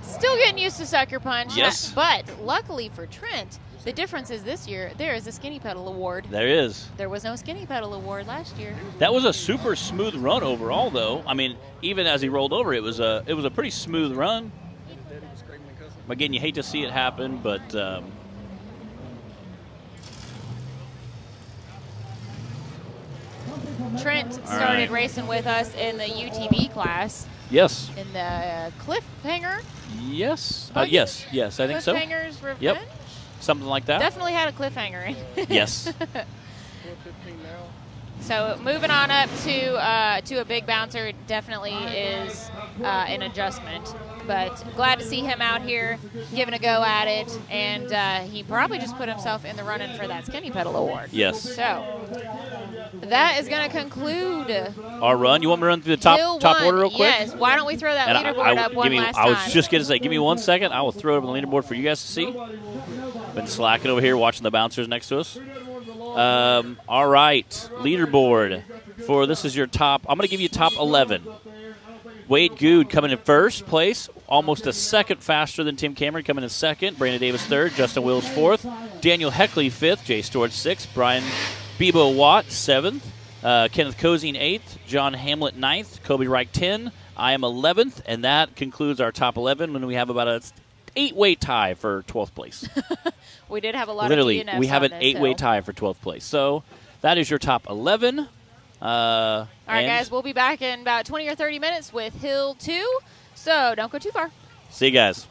still getting used to Sucker Punch. Yes. But luckily for Trent, the difference is this year there is a Skinny Pedal Award. There is. There was no Skinny Pedal Award last year. That was a super smooth run overall, though. I mean, even as he rolled over, it was a pretty smooth run. Again, you hate to see it happen, but Trent started racing with us in the UTV class. Yes. In the Cliffhanger. Yes. Yes. I think so. Cliffhanger's Revenge. Yep. Something like that. Definitely had a cliffhanger in it. Yes. So moving on up to a big bouncer definitely is an adjustment. But glad to see him out here giving a go at it. And he probably just put himself in the running for that Skinny Pedal Award. Yes. So that is going to conclude our run. You want me to run through the top order real quick? Yes. Why don't we throw that leaderboard up one last time? I was just going to say, give me 1 second. I will throw it up on the leaderboard for you guys to see. Been slacking over here watching the bouncers next to us. All right. Leaderboard for this is your top. I'm going to give you top 11. Wade Good coming in first place, almost a second faster than Tim Cameron, coming in second. Brandon Davis third, Justin Wills fourth, Daniel Heckley fifth, Jay Storch sixth, Brian Bebo Watt seventh, Kenneth Cozine eighth, John Hamlet ninth, Kobe Reich 10, I am 11th, and that concludes our top 11 when we have about a 8-way tie for 12th place. We did have a lot Literally, of DNFs we have on an this 8-way hill. tie for 12th place. So that is your top 11. All right, guys, we'll be back in about 20 or 30 minutes with Hill 2, so don't go too far. See you guys.